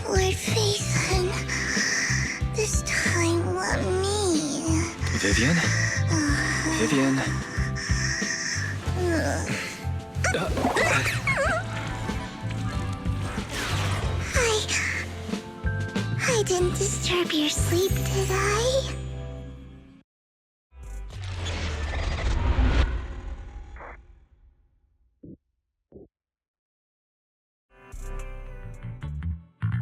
Lord Phaethon, this time let me. Vivian? Vivian? I didn't disturb your sleep, did I?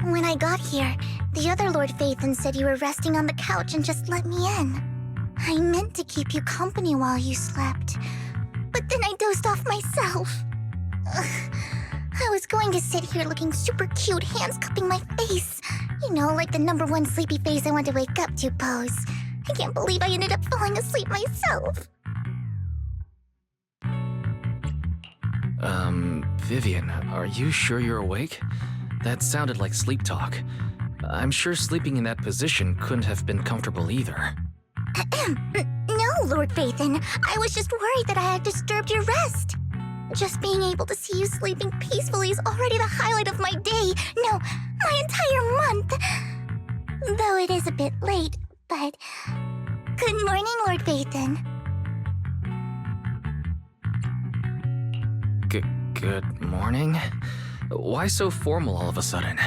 When I got here, the other Lord Phaethon said you were resting on the couch and just let me in. I meant to keep you company while you slept, but then I dozed off myself. Ugh. I was going to sit here looking super cute, hands cupping my face. You know, like the #1 sleepy face I want to wake up to pose. I can't believe I ended up falling asleep myself. Vivian, are you sure you're awake? That sounded like sleep talk. I'm sure sleeping in that position couldn't have been comfortable either. No, Lord Phaethon. I was just worried that I had disturbed your rest. Just being able to see you sleeping peacefully is already the highlight of my day. No, my entire month. Though it is a bit late, but... Good morning, Lord Phaethon. Good morning? Why so formal all of a sudden?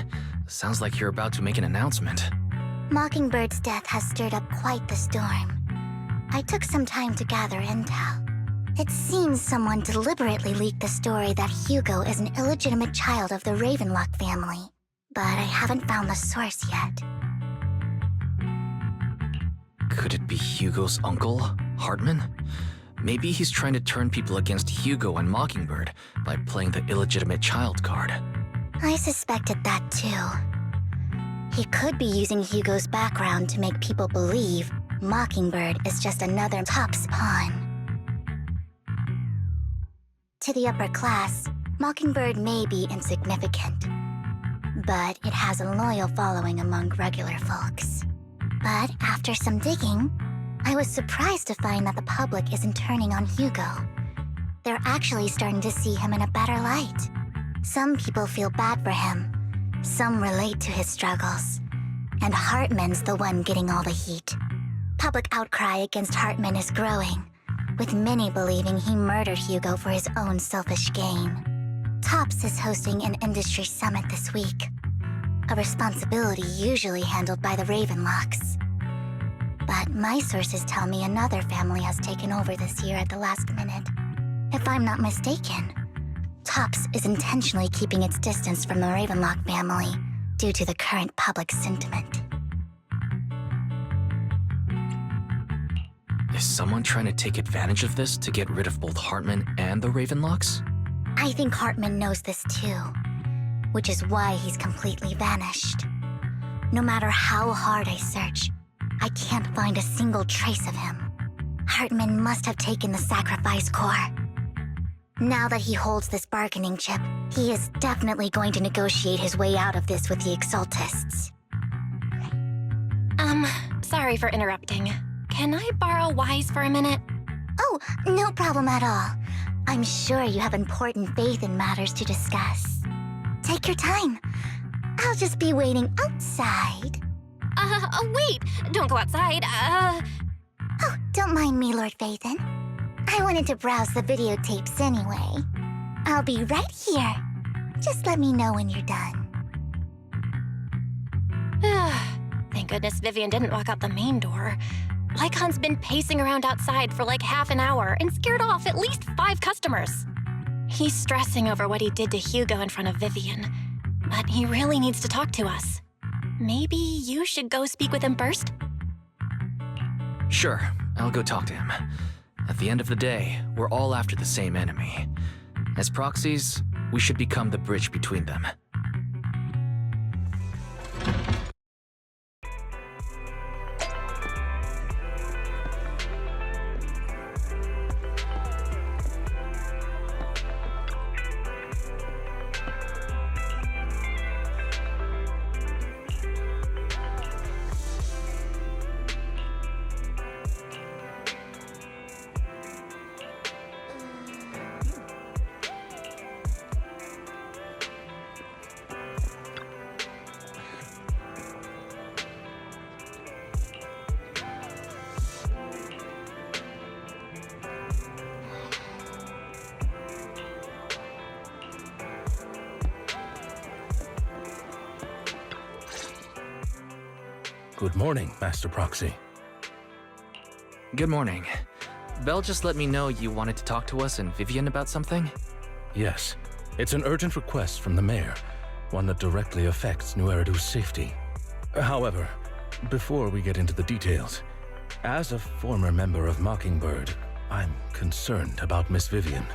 Sounds like you're about to make an announcement. Mockingbird's death has stirred up quite the storm. I took some time to gather intel. It seems someone deliberately leaked the story that Hugo is an illegitimate child of the Ravenlock family, but I haven't found the source yet. Could it be Hugo's uncle, Hartman? Maybe he's trying to turn people against Hugo and Mockingbird by playing the illegitimate child card. I suspected that too. He could be using Hugo's background to make people believe Mockingbird is just another Top's pawn. To the upper class, Mockingbird may be insignificant, but it has a loyal following among regular folks. But after some digging, I was surprised to find that the public isn't turning on Hugo. They're actually starting to see him in a better light. Some people feel bad for him, some relate to his struggles, and Hartman's the one getting all the heat. Public outcry against Hartman is growing, with many believing he murdered Hugo for his own selfish gain. Tops is hosting an industry summit this week, a responsibility usually handled by the Ravenlocks. But my sources tell me another family has taken over this year at the last minute. If I'm not mistaken, Tops is intentionally keeping its distance from the Ravenlock family due to the current public sentiment. Is someone trying to take advantage of this to get rid of both Hartman and the Ravenlocks? I think Hartman knows this too, which is why he's completely vanished. No matter how hard I search, I can't find a single trace of him. Hartman must have taken the sacrifice core. Now that he holds this bargaining chip, he is definitely going to negotiate his way out of this with the Exaltists. Sorry for interrupting. Can I borrow Wise for a minute? Oh, no problem at all. I'm sure you have important faith in matters to discuss. Take your time. I'll just be waiting outside. Wait! Don't go outside, Oh, don't mind me, Lord Phaethon. I wanted to browse the videotapes anyway. I'll be right here. Just let me know when you're done. Thank goodness Vivian didn't walk out the main door. Lycon's been pacing around outside for like half an hour and scared off at least 5 customers. He's stressing over what he did to Hugo in front of Vivian, but he really needs to talk to us. Maybe you should go speak with him first? Sure, I'll go talk to him. At the end of the day, we're all after the same enemy. As proxies, we should become the bridge between them. Good morning, Master Proxy. Good morning. Belle just let me know you wanted to talk to us and Vivian about something? Yes, it's an urgent request from the mayor, one that directly affects New Eridu's safety. However, before we get into the details, as a former member of Mockingbird, I'm concerned about Miss Vivian.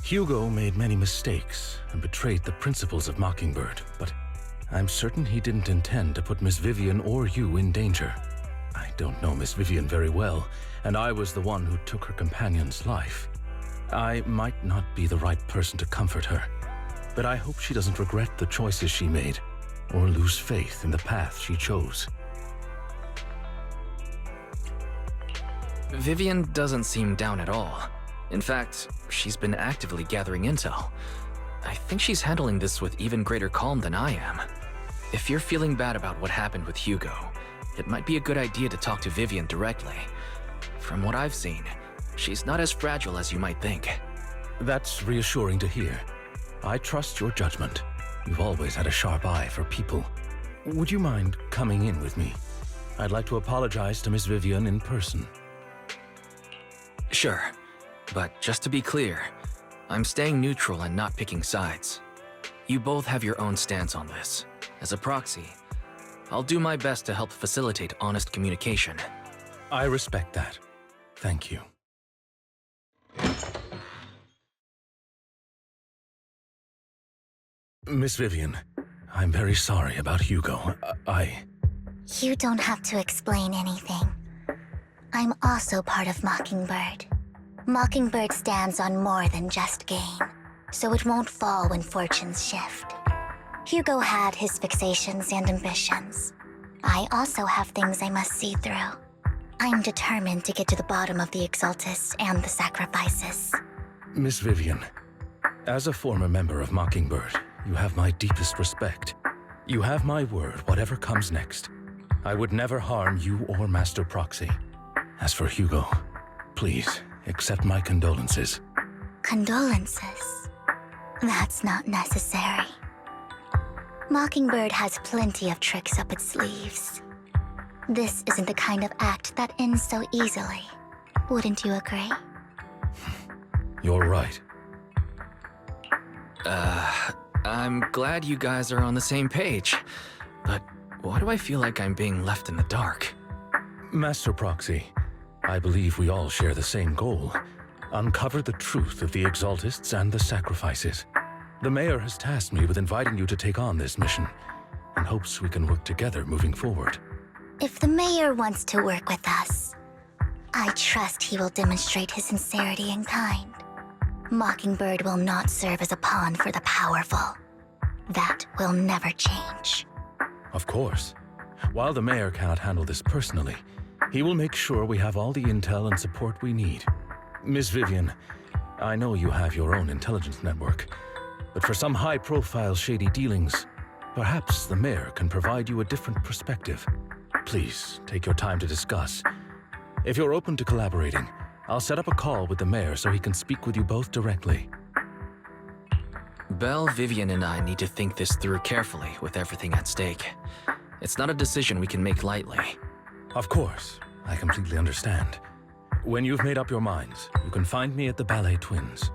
Hugo made many mistakes and betrayed the principles of Mockingbird, but I'm certain he didn't intend to put Miss Vivian or you in danger. I don't know Miss Vivian very well, and I was the one who took her companion's life. I might not be the right person to comfort her, but I hope she doesn't regret the choices she made or lose faith in the path she chose. Vivian doesn't seem down at all. In fact, she's been actively gathering intel. I think she's handling this with even greater calm than I am. If you're feeling bad about what happened with Hugo, it might be a good idea to talk to Vivian directly. From what I've seen, she's not as fragile as you might think. That's reassuring to hear. I trust your judgment. You've always had a sharp eye for people. Would you mind coming in with me? I'd like to apologize to Miss Vivian in person. Sure, but just to be clear, I'm staying neutral and not picking sides. You both have your own stance on this. As a proxy, I'll do my best to help facilitate honest communication. I respect that. Thank you. Miss Vivian, I'm very sorry about Hugo. You don't have to explain anything. I'm also part of Mockingbird. Mockingbird stands on more than just gain, so it won't fall when fortunes shift. Hugo had his fixations and ambitions. I also have things I must see through. I'm determined to get to the bottom of the Exaltists and the sacrifices. Miss Vivian, as a former member of Mockingbird, you have my deepest respect. You have my word, whatever comes next. I would never harm you or Master Proxy. As for Hugo, please accept my condolences. Condolences? That's not necessary. Mockingbird has plenty of tricks up its sleeves. This isn't the kind of act that ends so easily. Wouldn't you agree? You're right. I'm glad you guys are on the same page, but why do I feel like I'm being left in the dark? Master Proxy, I believe we all share the same goal. Uncover the truth of the Exaltists and the sacrifices. The mayor has tasked me with inviting you to take on this mission, and hopes we can work together moving forward. If the mayor wants to work with us, I trust he will demonstrate his sincerity and kind. Mockingbird will not serve as a pawn for the powerful. That will never change. Of course. While the mayor cannot handle this personally, he will make sure we have all the intel and support we need. Miss Vivian, I know you have your own intelligence network, but for some high-profile shady dealings, perhaps the mayor can provide you a different perspective. Please, take your time to discuss. If you're open to collaborating, I'll set up a call with the mayor so he can speak with you both directly. Belle, Vivian, and I need to think this through carefully with everything at stake. It's not a decision we can make lightly. Of course, I completely understand. When you've made up your minds, you can find me at the Ballet Twins.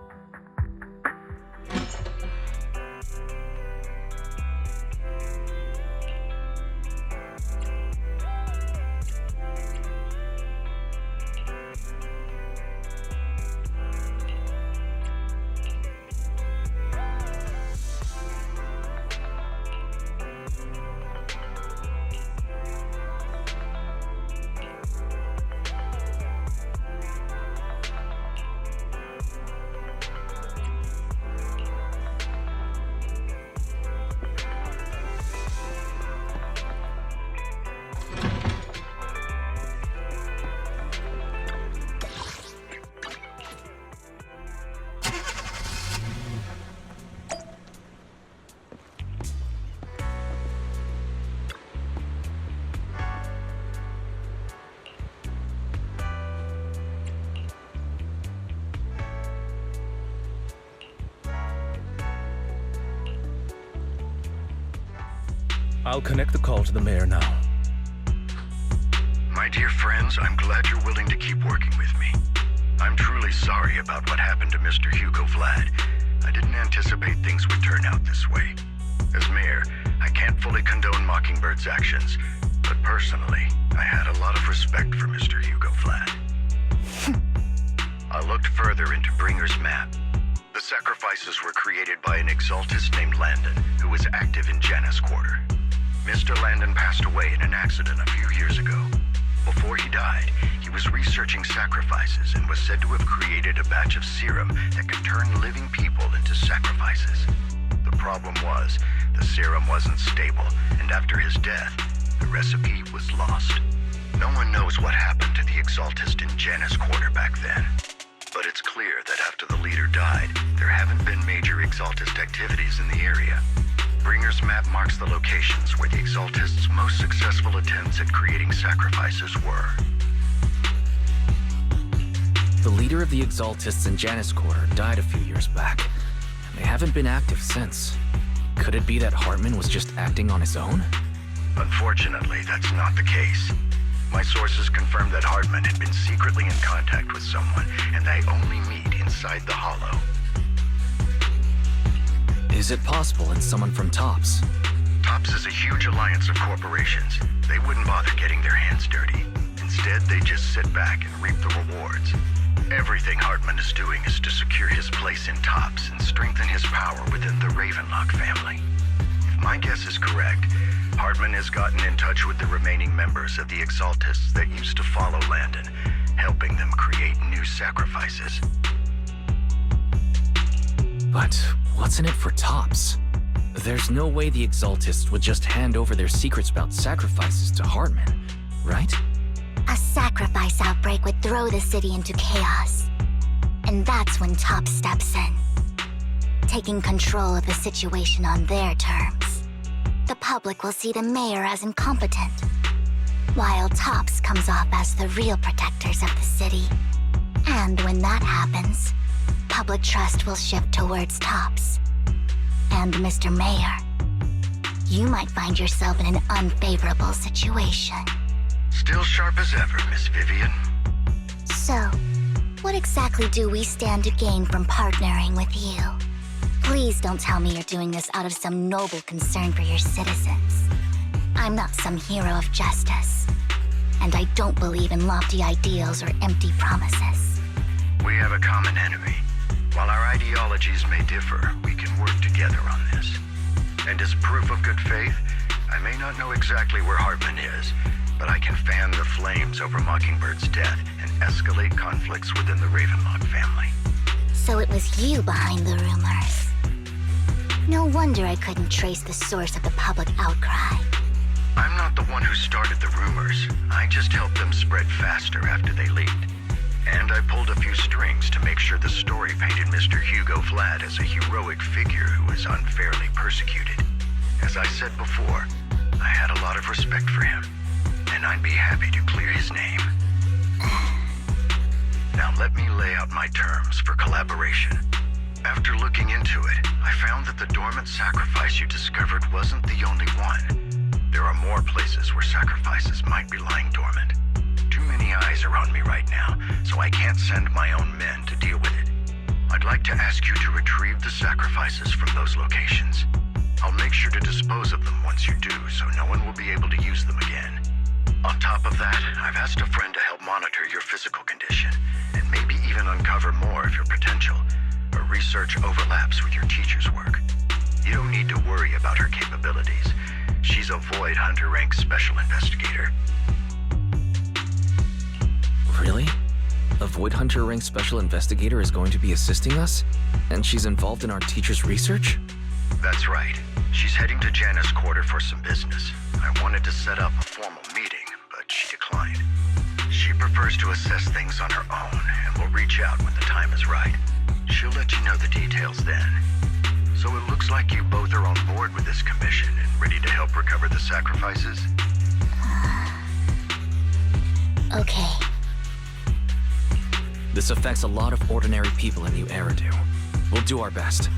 I'll connect the call to the mayor now. My dear friends, I'm glad you're willing to keep working with me. I'm truly sorry about what happened to Mr. Hugo Vlad. I didn't anticipate things would turn out this way. As mayor, I can't fully condone Mockingbird's actions, but personally, I had a lot of respect for Mr. Hugo Vlad. I looked further into Bringer's map. The sacrifices were created by an exaltist named Landon, who was active in Janus Quarter. Mr. Landon passed away in an accident a few years ago. Before he died, he was researching sacrifices and was said to have created a batch of serum that could turn living people into sacrifices. The problem was, the serum wasn't stable, and after his death, the recipe was lost. No one knows what happened to the exaltist in Janus Quarter back then. But it's clear that after the leader died, there haven't been major exaltist activities in the area. Bringer's map marks the locations where the exaltist's most successful attempts at creating sacrifices were. The leader of the exaltists in Janus Quarter died a few years back, and they haven't been active since. Could it be that Hartman was just acting on his own? Unfortunately, that's not the case. My sources confirmed that Hartman had been secretly in contact with someone, and they only meet inside the Hollow. Is it possible it's someone from TOPS? TOPS is a huge alliance of corporations. They wouldn't bother getting their hands dirty. Instead, they just sit back and reap the rewards. Everything Hartman is doing is to secure his place in TOPS and strengthen his power within the Ravenlock family. If my guess is correct, Hartman has gotten in touch with the remaining members of the Exaltists that used to follow Landon, helping them create new sacrifices. But what's in it for TOPS? There's no way the Exaltists would just hand over their secrets about sacrifices to Hartman, right? A sacrifice outbreak would throw the city into chaos. And that's when TOPS steps in, taking control of the situation on their terms. The public will see the mayor as incompetent, while TOPS comes off as the real protectors of the city. And when that happens, public trust will shift towards TOPS. And Mr. Mayor, you might find yourself in an unfavorable situation. Still sharp as ever, Miss Vivian. So, what exactly do we stand to gain from partnering with you? Please don't tell me you're doing this out of some noble concern for your citizens. I'm not some hero of justice, and I don't believe in lofty ideals or empty promises. We have a common enemy. While our ideologies may differ, we can work together on this. And as proof of good faith, I may not know exactly where Hartman is, but I can fan the flames over Mockingbird's death and escalate conflicts within the Ravenlock family. So it was you behind the rumors. No wonder I couldn't trace the source of the public outcry. I'm not the one who started the rumors. I just helped them spread faster after they leaked. And I pulled a few strings to make sure the story painted Mr. Hugo Vlad as a heroic figure who was unfairly persecuted. As I said before, I had a lot of respect for him, and I'd be happy to clear his name. Now let me lay out my terms for collaboration. After looking into it, I found that the dormant sacrifice you discovered wasn't the only one. There are more places where sacrifices might be lying dormant. Too many eyes are on me right now, so I can't send my own men to deal with it. I'd like to ask you to retrieve the sacrifices from those locations. I'll make sure to dispose of them once you do, so no one will be able to use them again. On top of that, I've asked a friend to help monitor your physical condition, and maybe even uncover more of your potential. Her research overlaps with your teacher's work. You don't need to worry about her capabilities. She's a Void Hunter rank special investigator. Really? A Void Hunter rank special investigator is going to be assisting us? And she's involved in our teacher's research? That's right. She's heading to Janus Quarter for some business. I wanted to set up a formal meeting, but she declined. She prefers to assess things on her own, and will reach out when the time is right. She'll let you know the details then. So it looks like you both are on board with this commission and ready to help recover the sacrifices? Okay. This affects a lot of ordinary people in New Eridu. We'll do our best.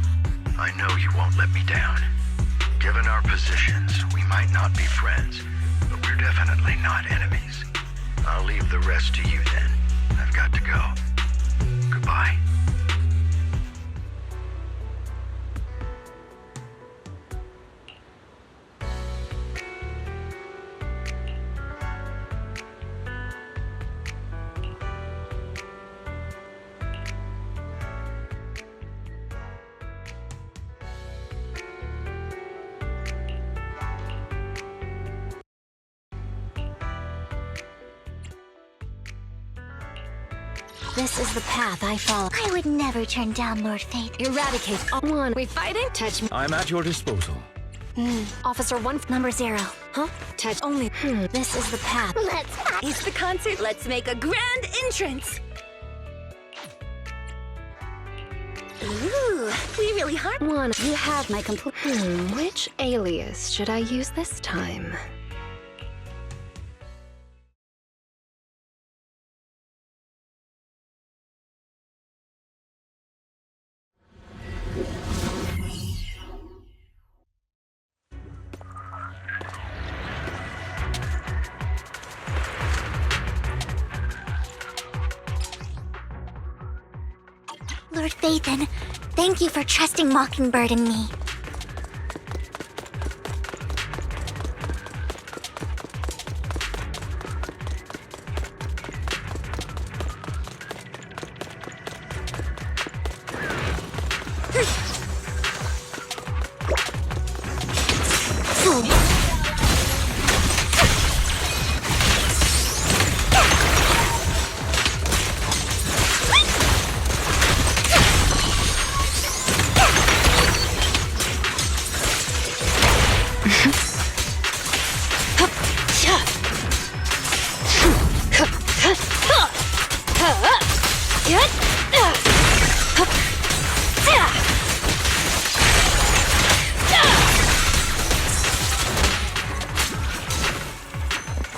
I know you won't let me down. Given our positions, we might not be friends, but we're definitely not enemies. I'll leave the rest to you then. I've got to go. Goodbye. This is the path I follow. I would never turn down Lord Fate. Eradicate all one. We fighting? Touch me. I'm at your disposal. Officer 1, Number 0. huh? Touch only. This is the path. Let's fight. It's the concert. Let's make a grand entrance. Ooh, we really hard. 1. You have my complete. Which alias should I use this time? Lord Phaethon, thank you for trusting Mockingbird and me.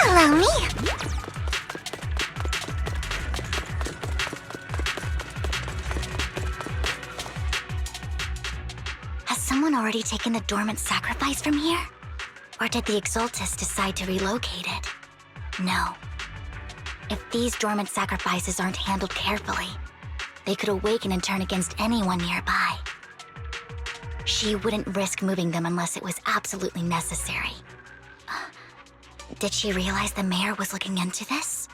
Allow me. Has someone already taken the dormant sacrifice from here? Or did the Exaltus decide to relocate it? No. If these dormant sacrifices aren't handled carefully, they could awaken and turn against anyone nearby. She wouldn't risk moving them unless it was absolutely necessary. Did she realize the mayor was looking into this?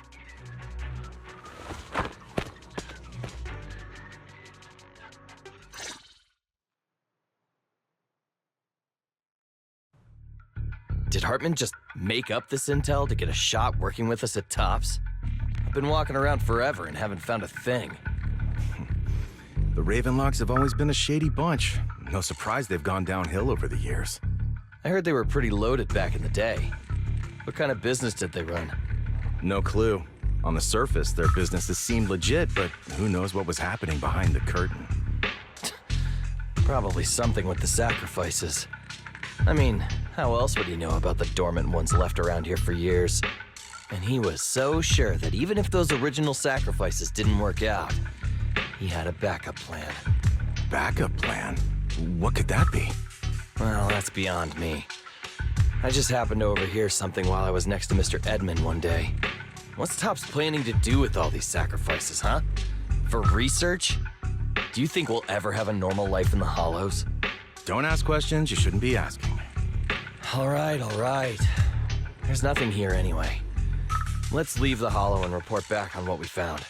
Did Hartman just make up this intel to get a shot working with us at Tops? I've been walking around forever and haven't found a thing. The Ravenlocks have always been a shady bunch. No surprise they've gone downhill over the years. I heard they were pretty loaded back in the day. What kind of business did they run? No clue. On the surface, their businesses seemed legit, but who knows what was happening behind the curtain. Probably something with the sacrifices. I mean, how else would he know about the dormant ones left around here for years? And he was so sure that even if those original sacrifices didn't work out, he had a backup plan. Backup plan? What could that be? Well, that's beyond me. I just happened to overhear something while I was next to Mr. Edmund one day. What's Tops planning to do with all these sacrifices, huh? For research? Do you think we'll ever have a normal life in the Hollows? Don't ask questions you shouldn't be asking. All right. There's nothing here anyway. Let's leave the Hollow and report back on what we found.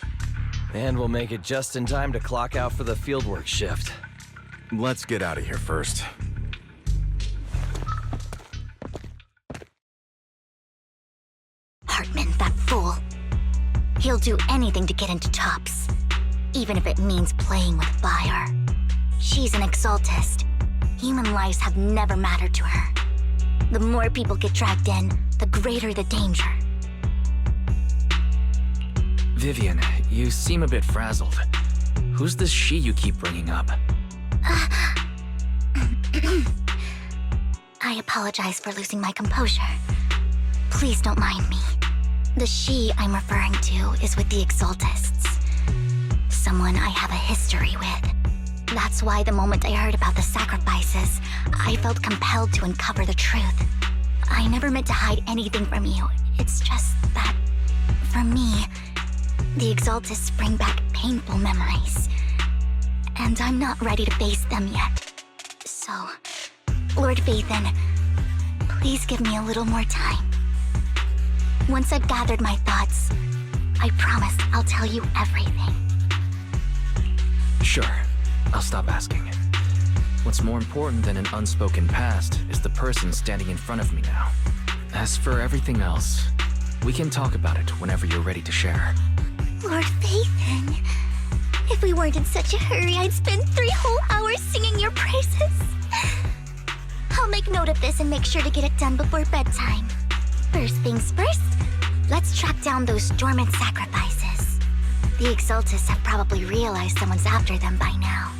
And we'll make it just in time to clock out for the fieldwork shift. Let's get out of here first. Hartman, that fool. He'll do anything to get into Tops, even if it means playing with fire. She's an Exaltist. Human lives have never mattered to her. The more people get dragged in, the greater the danger. Vivian, you seem a bit frazzled. Who's this she you keep bringing up? I apologize for losing my composure. Please don't mind me. The she I'm referring to is with the Exaltists. Someone I have a history with. That's why the moment I heard about the sacrifices, I felt compelled to uncover the truth. I never meant to hide anything from you. It's just that... For me, the Exaltists bring back painful memories, and I'm not ready to face them yet. So, Lord Vathan, please give me a little more time. Once I've gathered my thoughts, I promise I'll tell you everything. Sure, I'll stop asking. What's more important than an unspoken past is the person standing in front of me now. As for everything else, we can talk about it whenever you're ready to share. Lord Vathan, if we weren't in such a hurry, I'd spend 3 whole hours singing your praises. I'll make note of this and make sure to get it done before bedtime. First things first, let's track down those dormant sacrifices. The Exaltists have probably realized someone's after them by now.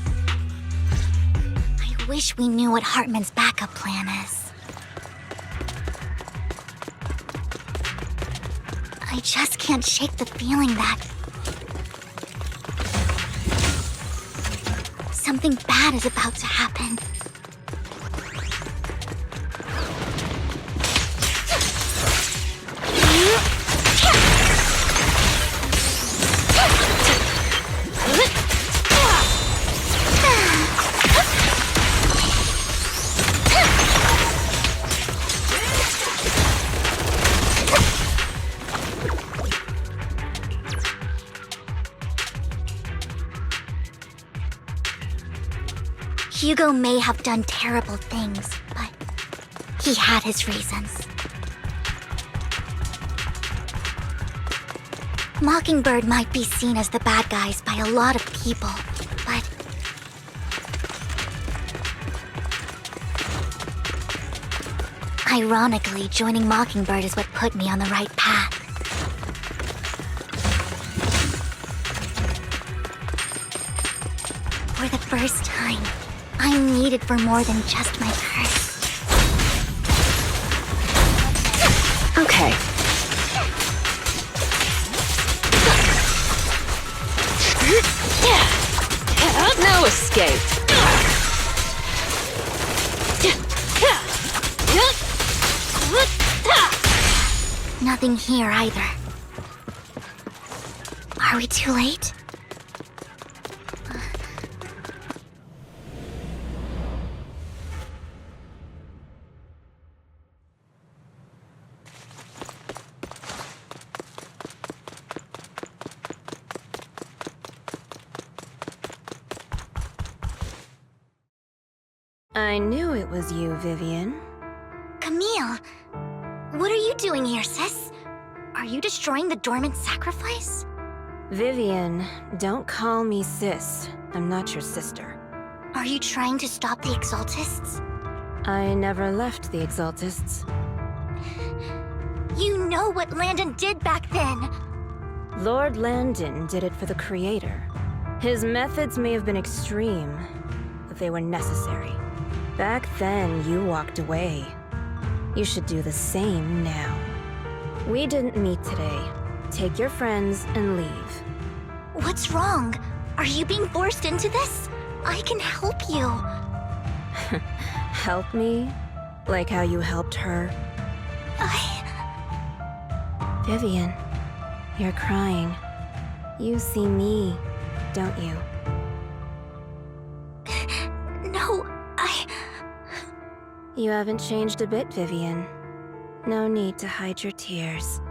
I wish we knew what Hartman's backup plan is. I just can't shake the feeling that something bad is about to happen. Hugo may have done terrible things, but he had his reasons. Mockingbird might be seen as the bad guys by a lot of people, but ironically, joining Mockingbird is what put me on the right path. For the first time, I'm needed for more than just my curse. Okay. No escape. Nothing here either. Are we too late? I knew it was you, Vivian. Camille, what are you doing here, sis? Are you destroying the dormant sacrifice? Vivian, don't call me sis. I'm not your sister. Are you trying to stop the Exaltists? I never left the Exaltists. You know what Landon did back then! Lord Landon did it for the Creator. His methods may have been extreme, but they were necessary. Back then, you walked away. You should do the same now. We didn't meet today. Take your friends and leave. What's wrong? Are you being forced into this? I can help you. Help me? Like how you helped her? Vivian, you're crying. You see me, don't you? No, You haven't changed a bit, Vivian. No need to hide your tears.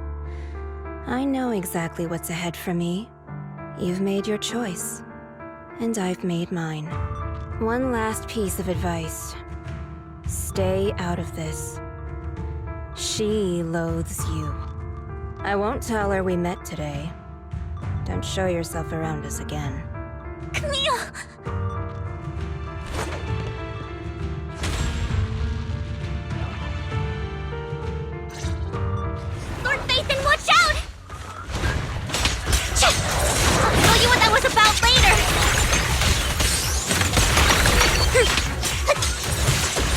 I know exactly what's ahead for me. You've made your choice, and I've made mine. One last piece of advice. Stay out of this. She loathes you. I won't tell her we met today. Don't show yourself around us again. Camille! Lord Vathan, watch out! I'll tell you what that was about later!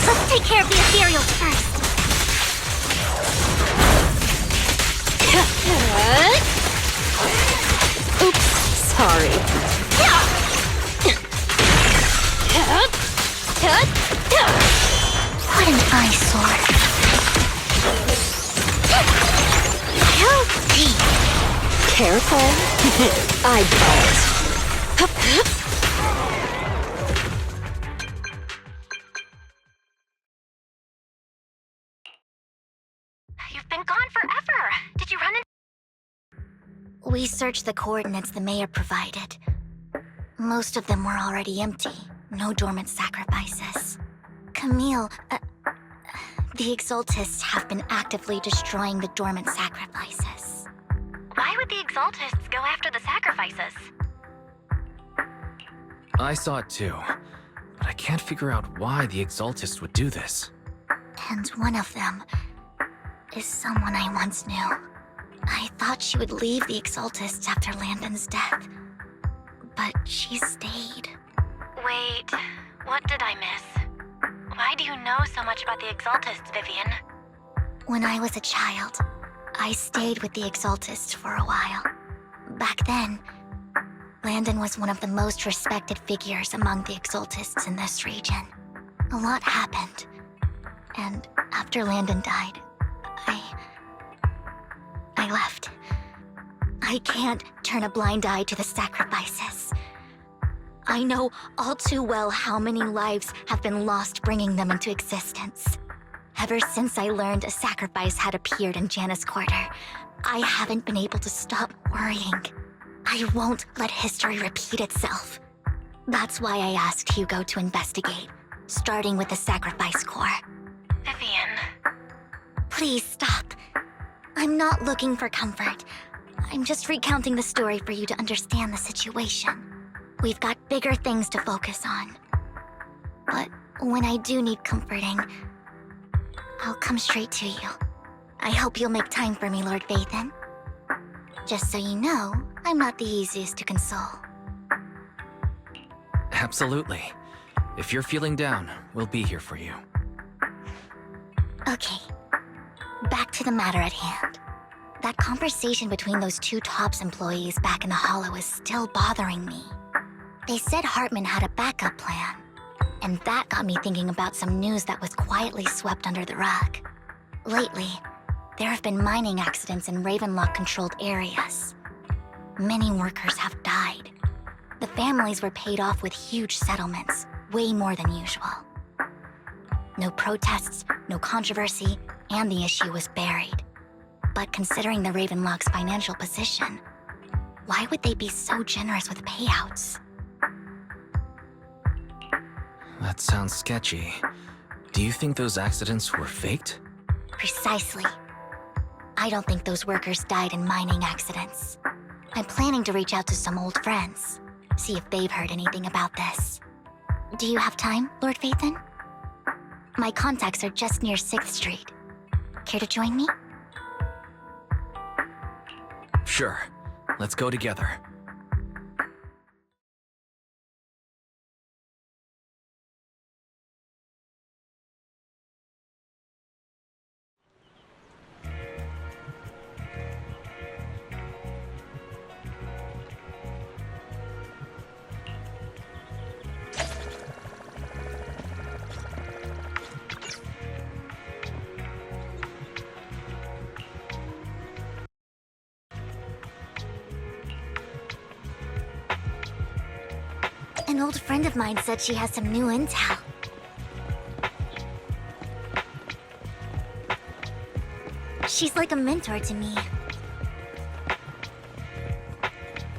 Let's take care of the ethereals first. Oops, sorry. What an eyesore. Healthy. Careful. I bite. You've been gone forever. Did you run into... We searched the coordinates the mayor provided. Most of them were already empty. No dormant sacrifices. Camille, the Exaltists have been actively destroying the dormant sacrifices. Why would the Exaltists go after the sacrifices? I saw it too, but I can't figure out why the Exaltists would do this. And one of them is someone I once knew. I thought she would leave the Exaltists after Landon's death, but she stayed. Wait, what did I miss? Why do you know so much about the Exaltists, Vivian? When I was a child, I stayed with the Exaltists for a while. Back then, Landon was one of the most respected figures among the Exaltists in this region. A lot happened, and after Landon died, I left. I can't turn a blind eye to the sacrifices. I know all too well how many lives have been lost bringing them into existence. Ever since I learned a sacrifice had appeared in Janus Quarter, I haven't been able to stop worrying. I won't let history repeat itself. That's why I asked Hugo to investigate, starting with the Sacrifice Corps. Vivian. Please stop. I'm not looking for comfort. I'm just recounting the story for you to understand the situation. We've got bigger things to focus on. But when I do need comforting, I'll come straight to you. I hope you'll make time for me, Lord Vathan. Just so you know, I'm not the easiest to console. Absolutely. If you're feeling down, we'll be here for you. Okay, back to the matter at hand. That conversation between those two TOPS employees back in the Hollow is still bothering me. They said Hartman had a backup plan, and that got me thinking about some news that was quietly swept under the rug. Lately, there have been mining accidents in Ravenlock-controlled areas. Many workers have died. The families were paid off with huge settlements, way more than usual. No protests, no controversy, and the issue was buried. But considering the Ravenlock's financial position, why would they be so generous with payouts? That sounds sketchy. Do you think those accidents were faked? Precisely. I don't think those workers died in mining accidents. I'm planning to reach out to some old friends, see if they've heard anything about this. Do you have time, Lord Vathan? My contacts are just near 6th Street. Care to join me? Sure. Let's go together. An old friend of mine said she has some new intel. She's like a mentor to me.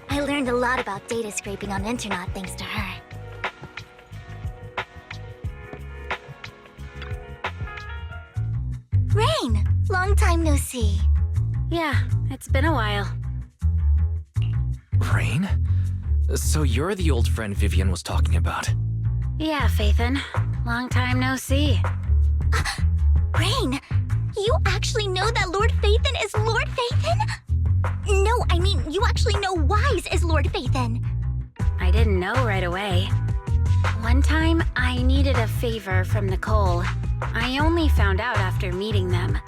I learned a lot about data scraping on Internet thanks to her. Rain! Long time no see. Yeah, it's been a while. Rain? So you're the old friend Vivian was talking about. Yeah, Phaethon. Long time no see. Rain! You actually know that Lord Phaethon is Lord Phaethon? No, I mean, you actually know Wise is Lord Phaethon. I didn't know right away. One time, I needed a favor from Nicole. I only found out after meeting them.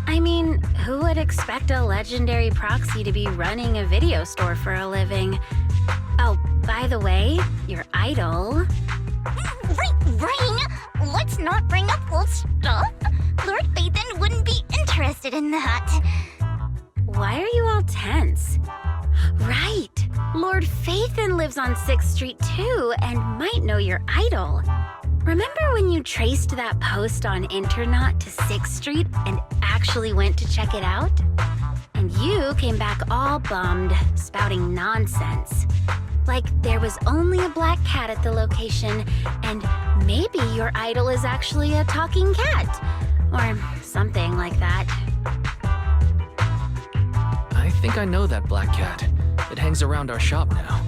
I mean, who would expect a legendary proxy to be running a video store for a living? Oh, by the way, your idol... Rain! Let's not bring up old stuff. Lord Phaethon wouldn't be interested in that. why are you all tense? Right! Lord Phaethon lives on 6th Street too, and might know your idol. Remember when you traced that post on Internaut to 6th Street and actually went to check it out? And you came back all bummed, spouting nonsense. Like there was only a black cat at the location, and maybe your idol is actually a talking cat. Or something like that. I think I know that black cat. It hangs around our shop now.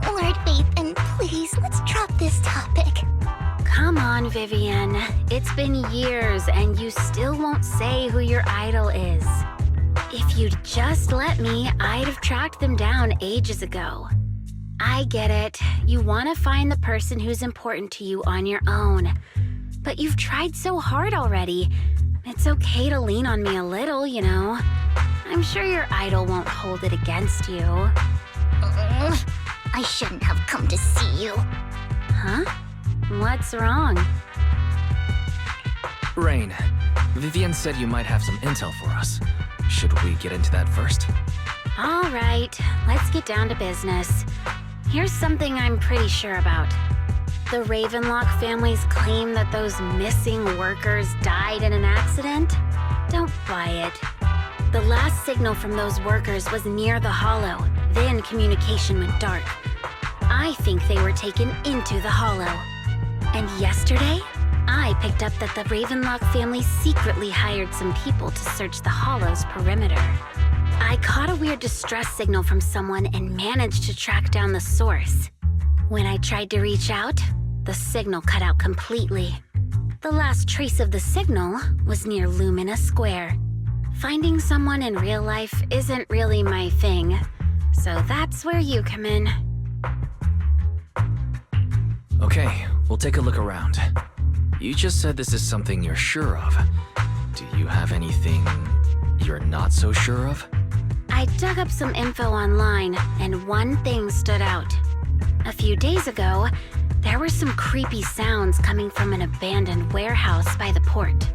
Lord Phaethon, please, let's drop this topic. Come on, Vivian. It's been years and you still won't say who your idol is. If you'd just let me, I'd have tracked them down ages ago. I get it. You want to find the person who's important to you on your own. But you've tried so hard already. It's okay to lean on me a little, you know. I'm sure your idol won't hold it against you. I shouldn't have come to see you. Huh? What's wrong? Rain, Vivian said you might have some intel for us. Should we get into that first? All right, let's get down to business. Here's something I'm pretty sure about. The Ravenlock family's claim that those missing workers died in an accident? Don't buy it. The last signal from those workers was near the Hollow, then communication went dark. I think they were taken into the Hollow. And yesterday, I picked up that the Ravenlock family secretly hired some people to search the Hollow's perimeter. I caught a weird distress signal from someone and managed to track down the source. When I tried to reach out, the signal cut out completely. The last trace of the signal was near Lumina Square. Finding someone in real life isn't really my thing, so that's where you come in. Okay, we'll take a look around. You just said this is something you're sure of. Do you have anything you're not so sure of? I dug up some info online, and one thing stood out. A few days ago, there were some creepy sounds coming from an abandoned warehouse by the port.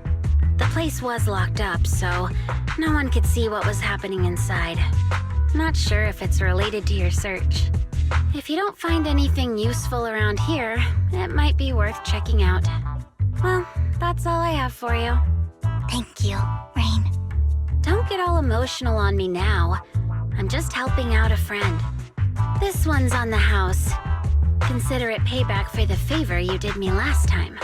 The place was locked up, so no one could see what was happening inside. Not sure if it's related to your search. If you don't find anything useful around here, it might be worth checking out. Well, that's all I have for you. Thank you, Rain. Don't get all emotional on me now. I'm just helping out a friend. This one's on the house. Consider it payback for the favor you did me last time.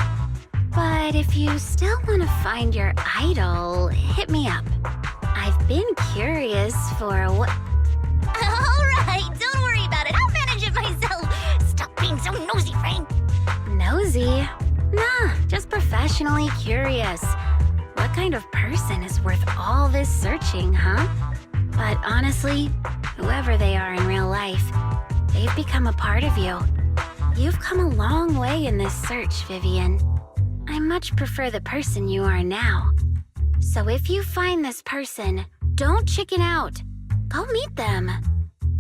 But if you still want to find your idol, hit me up. I've been curious for what... Alright, don't worry about it. I'll manage it myself. Stop being so nosy, Rain. Nosy? Nah, just professionally curious. What kind of person is worth all this searching, huh? But honestly, whoever they are in real life, they've become a part of you. You've come a long way in this search, Vivian. I much prefer the person you are now. So if you find this person, don't chicken out. Go meet them.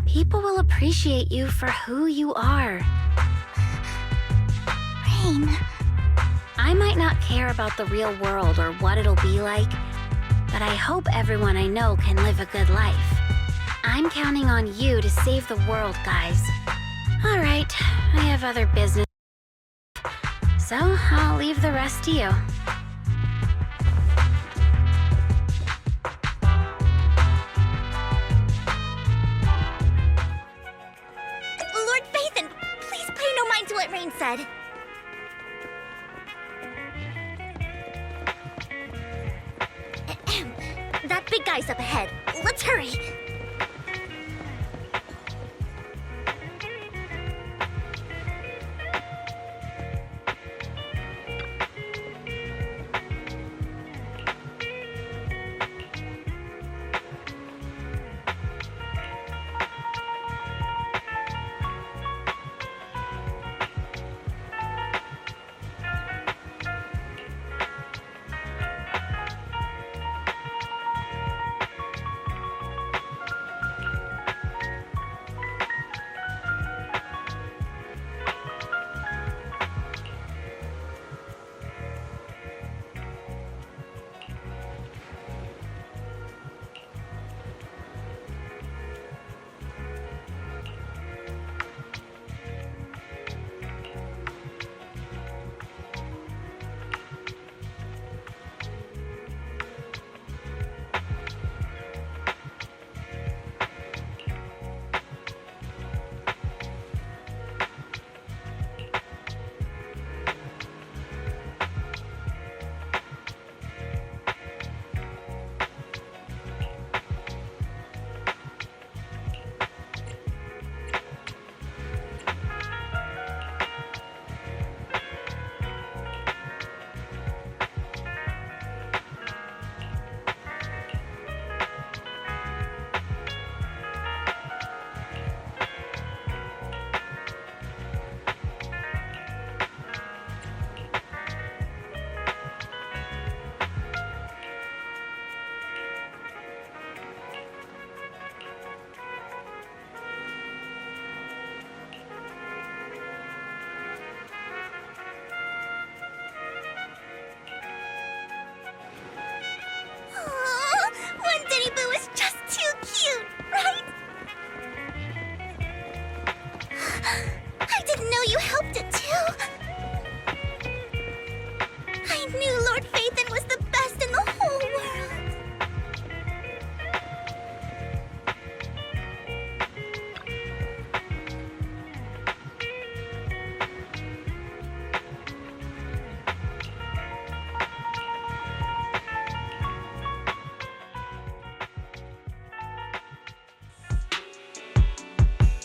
People will appreciate you for who you are. Rain. I might not care about the real world or what it'll be like, but I hope everyone I know can live a good life. I'm counting on you to save the world, guys. All right, I have other business, so I'll leave the rest to you. Lord Phaethon, please pay no mind to what Rain said. That big guy's up ahead. Let's hurry.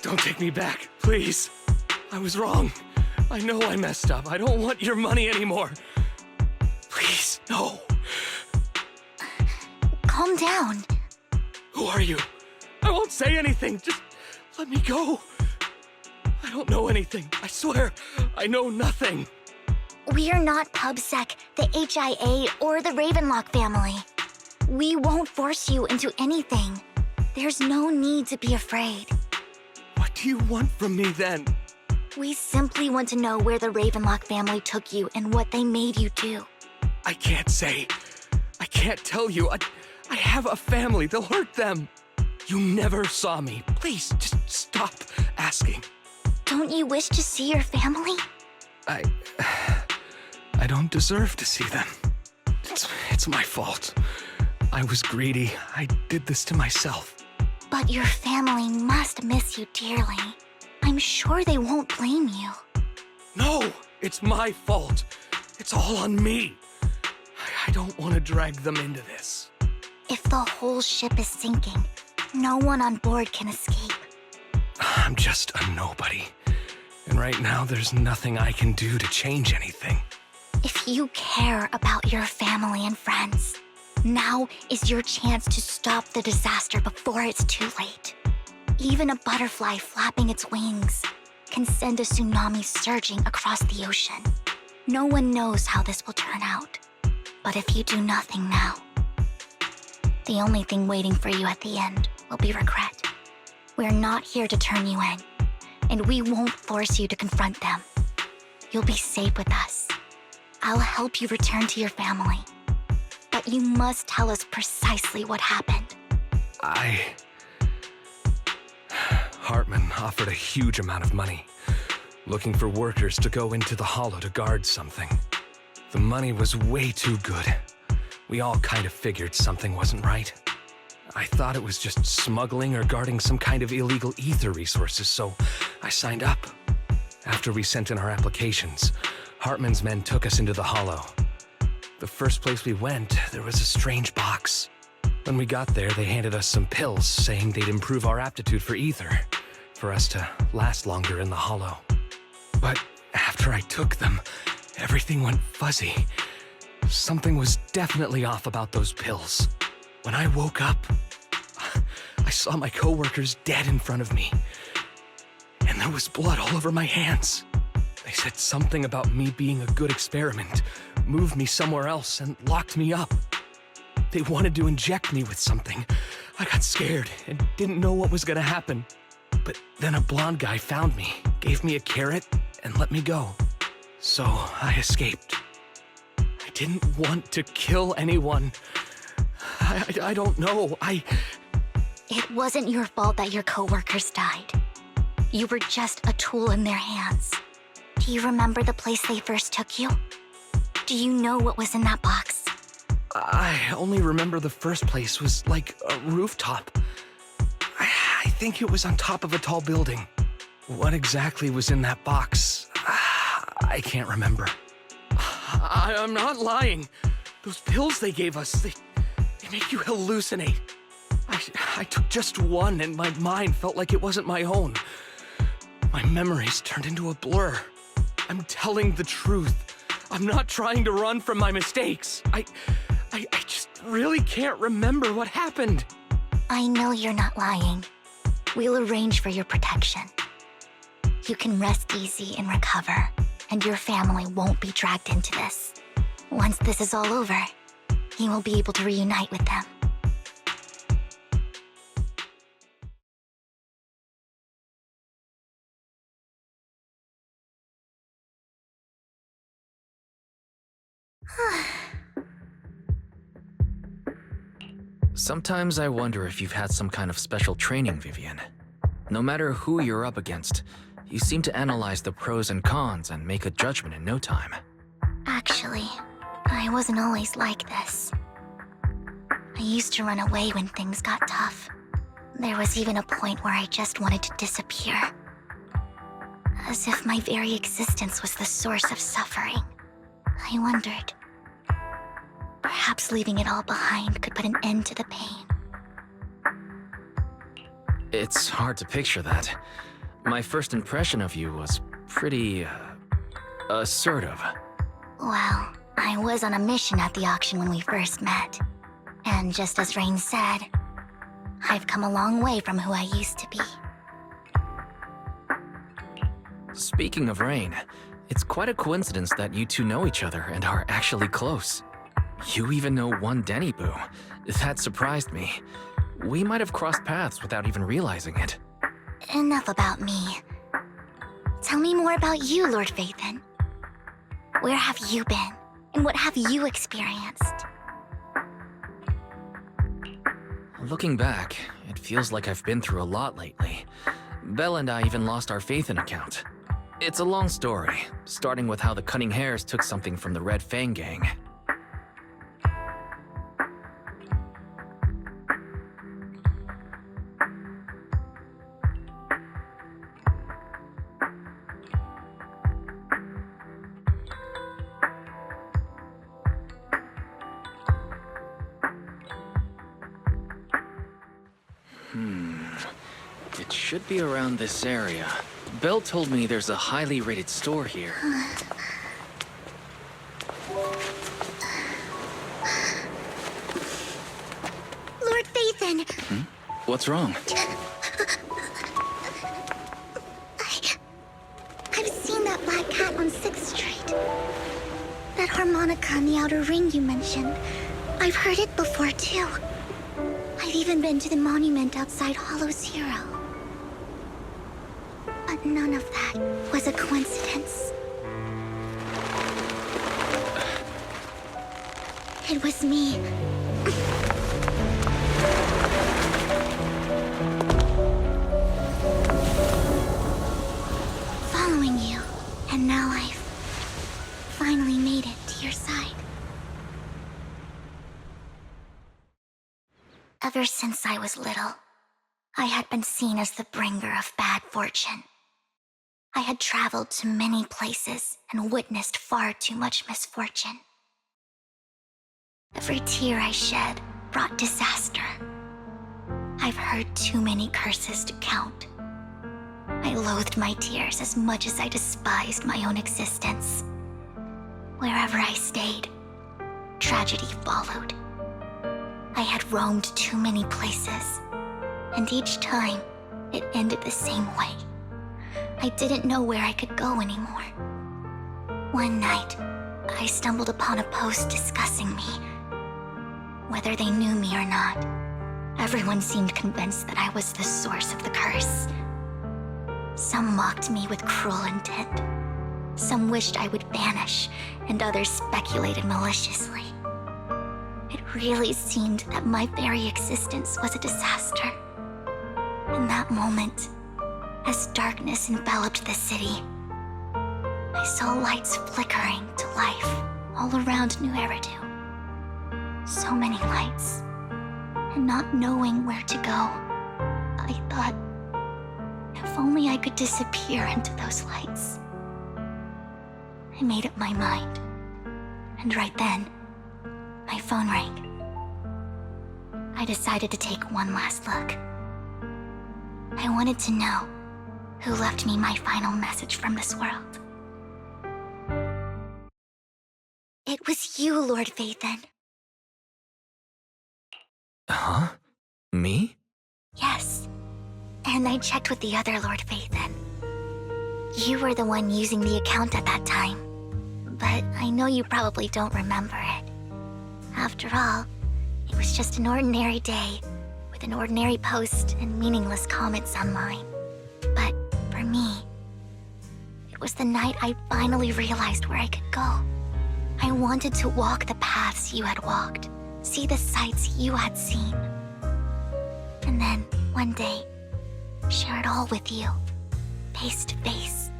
Don't take me back, please. I was wrong. I know I messed up. I don't want your money anymore. Please, no. Calm down. Who are you? I won't say anything. Just let me go. I don't know anything. I swear, I know nothing. We are not PubSec, the HIA, or the Ravenlock family. We won't force you into anything. There's no need to be afraid. What do you want from me then? We simply want to know where the Ravenlock family took you and what they made you do. I can't say. I can't tell you. I have a family. They'll hurt them. You never saw me. Please, just stop asking. Don't you wish to see your family? I don't deserve to see them. It's my fault. I was greedy. I did this to myself. But your family must miss you dearly. I'm sure they won't blame you. No, it's my fault. It's all on me. I don't want to drag them into this. If the whole ship is sinking, no one on board can escape. I'm just a nobody. And right now, there's nothing I can do to change anything. If you care about your family and friends, now is your chance to stop the disaster before it's too late. Even a butterfly flapping its wings can send a tsunami surging across the ocean. No one knows how this will turn out. But if you do nothing now, the only thing waiting for you at the end will be regret. We're not here to turn you in, and we won't force you to confront them. You'll be safe with us. I'll help you return to your family. But you must tell us precisely what happened. Hartman offered a huge amount of money, looking for workers to go into the hollow to guard something. The money was way too good. We all kind of figured something wasn't right. I thought it was just smuggling or guarding some kind of illegal ether resources, so I signed up. After we sent in our applications, Hartman's men took us into the hollow. The first place we went, there was a strange box. When we got there, they handed us some pills, saying they'd improve our aptitude for ether, for us to last longer in the hollow. But after I took them, everything went fuzzy. Something was definitely off about those pills. When I woke up, I saw my coworkers dead in front of me. And there was blood all over my hands. They said something about me being a good experiment, moved me somewhere else, and locked me up. They wanted to inject me with something. I got scared and didn't know what was gonna happen. But then a blonde guy found me, gave me a carrot, and let me go. So I escaped. I didn't want to kill anyone. I don't know. It wasn't your fault that your coworkers died. You were just a tool in their hands. Do you remember the place they first took you? Do you know what was in that box? I only remember the first place was like a rooftop. I think it was on top of a tall building. What exactly was in that box? I can't remember. I'm not lying. Those pills they gave us, they make you hallucinate. I took just one and my mind felt like it wasn't my own. My memories turned into a blur. I'm telling the truth. I'm not trying to run from my mistakes. I just really can't remember what happened. I know you're not lying. We'll arrange for your protection. You can rest easy and recover, and your family won't be dragged into this. Once this is all over, you will be able to reunite with them. Sometimes I wonder if you've had some kind of special training, Vivian. No matter who you're up against, you seem to analyze the pros and cons and make a judgment in no time. Actually, I wasn't always like this. I used to run away when things got tough. There was even a point where I just wanted to disappear. As if my very existence was the source of suffering. I wondered. Perhaps leaving it all behind could put an end to the pain. It's hard to picture that. My first impression of you was pretty, assertive. Well, I was on a mission at the auction when we first met. And just as Rain said, I've come a long way from who I used to be. Speaking of Rain, it's quite a coincidence that you two know each other and are actually close. You even know one Denny Boo. That surprised me. We might have crossed paths without even realizing it. Enough about me. Tell me more about you, Lord Vathan. Where have you been? And what have you experienced? Looking back, it feels like I've been through a lot lately. Belle and I even lost our faith in account. It's a long story, starting with how the Cunning Hares took something from the Red Fang gang. It should be around this area. Belle told me there's a highly rated store here. Lord Vathan! What's wrong? I've seen that black cat on 6th Street. That harmonica in the outer ring you mentioned. I've heard it before, too. I've even been to the monument outside Hollow Zero. But none of that was a coincidence. It was me. Following you, and now I've finally made it to your side. Ever since I was little, I had been seen as the bringer of bad fortune. I had traveled to many places and witnessed far too much misfortune. Every tear I shed brought disaster. I've heard too many curses to count. I loathed my tears as much as I despised my own existence. Wherever I stayed, tragedy followed. I had roamed too many places, and each time, it ended the same way. I didn't know where I could go anymore. One night, I stumbled upon a post discussing me. Whether they knew me or not, everyone seemed convinced that I was the source of the curse. Some mocked me with cruel intent. Some wished I would vanish, and others speculated maliciously. It really seemed that my very existence was a disaster. In that moment, as darkness enveloped the city, I saw lights flickering to life all around New Eridu. So many lights, and not knowing where to go, I thought, if only I could disappear into those lights. I made up my mind, and right then, my phone rang. I decided to take one last look. I wanted to know who left me my final message from this world. It was you, Lord Vathan. Huh? Me? Yes. And I checked with the other Lord Vathan. You were the one using the account at that time. But I know you probably don't remember it. After all, it was just an ordinary day, with an ordinary post and meaningless comments online. But for me, it was the night I finally realized where I could go. I wanted to walk the paths you had walked, see the sights you had seen. And then, one day, share it all with you, face to face.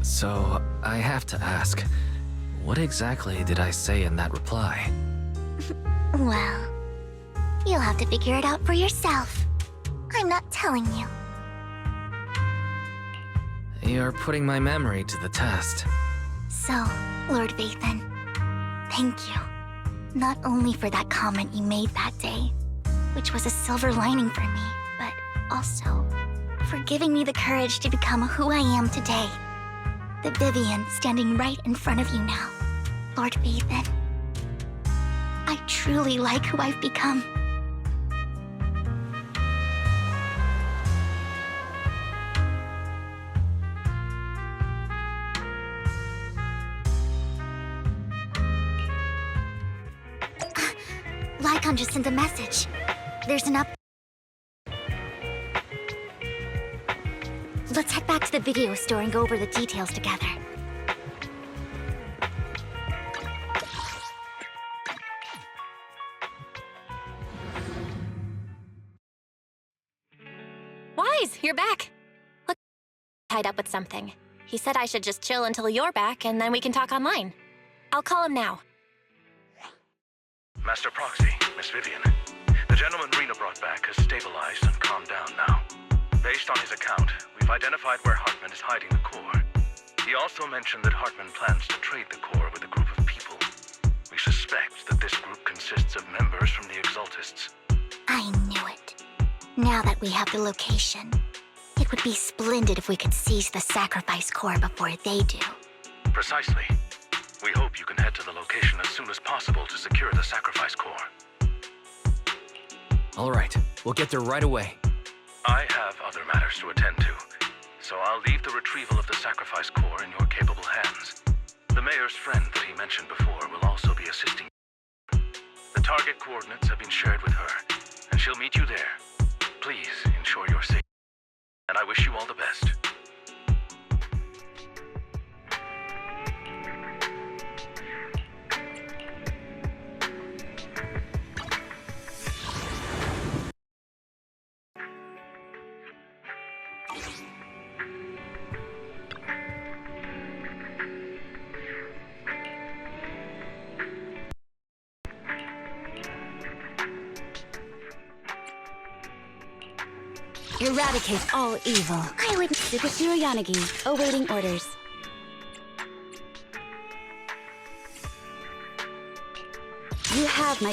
So, I have to ask, what exactly did I say in that reply? Well, you'll have to figure it out for yourself. I'm not telling you. You're putting my memory to the test. So, Lord Vathan, thank you. Not only for that comment you made that day, which was a silver lining for me, but also for giving me the courage to become who I am today. The Vivian standing right in front of you now, Lord Ethan. I truly like who I've become. Lycon just sent a message. There's an up. Let's head back to the video store and go over the details together. Wise, you're back. Look, tied up with something. He said I should just chill until you're back, and then we can talk online. I'll call him now. Master Proxy, Miss Vivian. The gentleman Rena brought back has stabilized and calmed down now. Based on his account, we've identified where Hartman is hiding the core. He also mentioned that Hartman plans to trade the core with a group of people. We suspect that this group consists of members from the Exaltists. I knew it. Now that we have the location, it would be splendid if we could seize the sacrifice core before they do. Precisely. We hope you can head to the location as soon as possible to secure the sacrifice core. All right, we'll get there right away. I have other matters to attend to, so I'll leave the retrieval of the sacrifice core in your capable hands. The mayor's friend that he mentioned before will also be assisting. The target coordinates have been shared with her, and she'll meet you there. Please ensure you're safe, and I wish you all the best. Eradicate all evil. I would... Sukasuro Yanagi, awaiting orders. You have my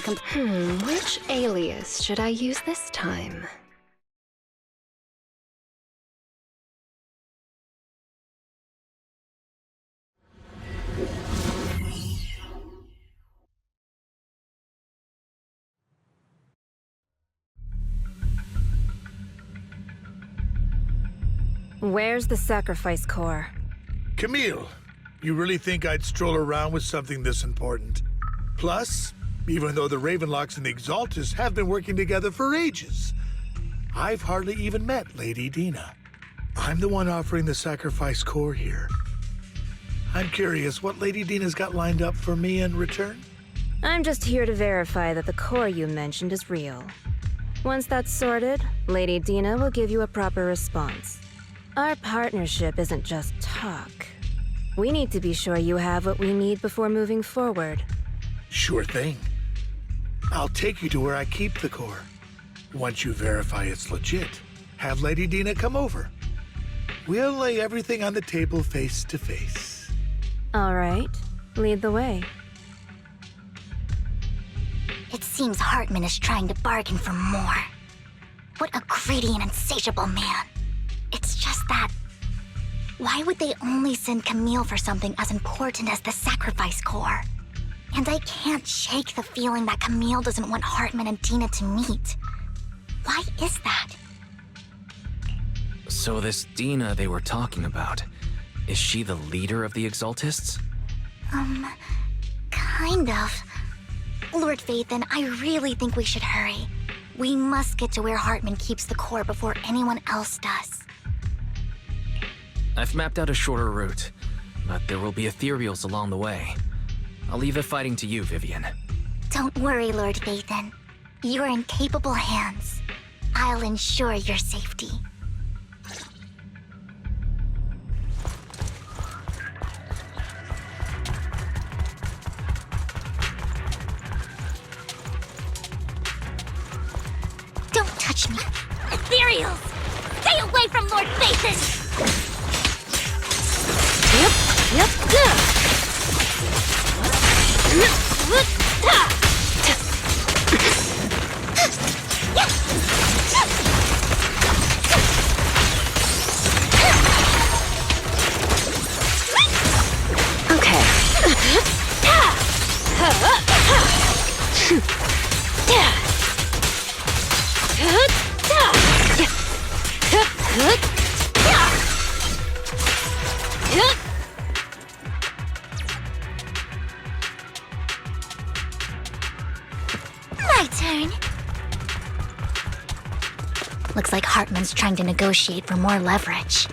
Which alias should I use this time? Where's the sacrifice core? Camille, you really think I'd stroll around with something this important? Plus, even though the Ravenlocks and the Exaltists have been working together for ages, I've hardly even met Lady Dina. I'm the one offering the sacrifice core here. I'm curious what Lady Dina's got lined up for me in return? I'm just here to verify that the core you mentioned is real. Once that's sorted, Lady Dina will give you a proper response. Our partnership isn't just talk. We need to be sure you have what we need before moving forward. Sure thing. I'll take you to where I keep the core. Once you verify it's legit, have Lady Dina come over. We'll lay everything on the table face to face. All right, lead the way. It seems Hartman is trying to bargain for more. What a greedy and insatiable man. It's just that... why would they only send Camille for something as important as the sacrifice core? And I can't shake the feeling that Camille doesn't want Hartman and Dina to meet. Why is that? So this Dina they were talking about, is she the leader of the Exaltists? Kind of. Lord Phaethon, I really think we should hurry. We must get to where Hartman keeps the core before anyone else does. I've mapped out a shorter route, but there will be ethereals along the way. I'll leave the fighting to you, Vivian. Don't worry, Lord Phaethon. You're in capable hands. I'll ensure your safety. Don't touch me! Ethereals! Stay away from Lord Phaethon! Looks like Hartman's trying to negotiate for more leverage.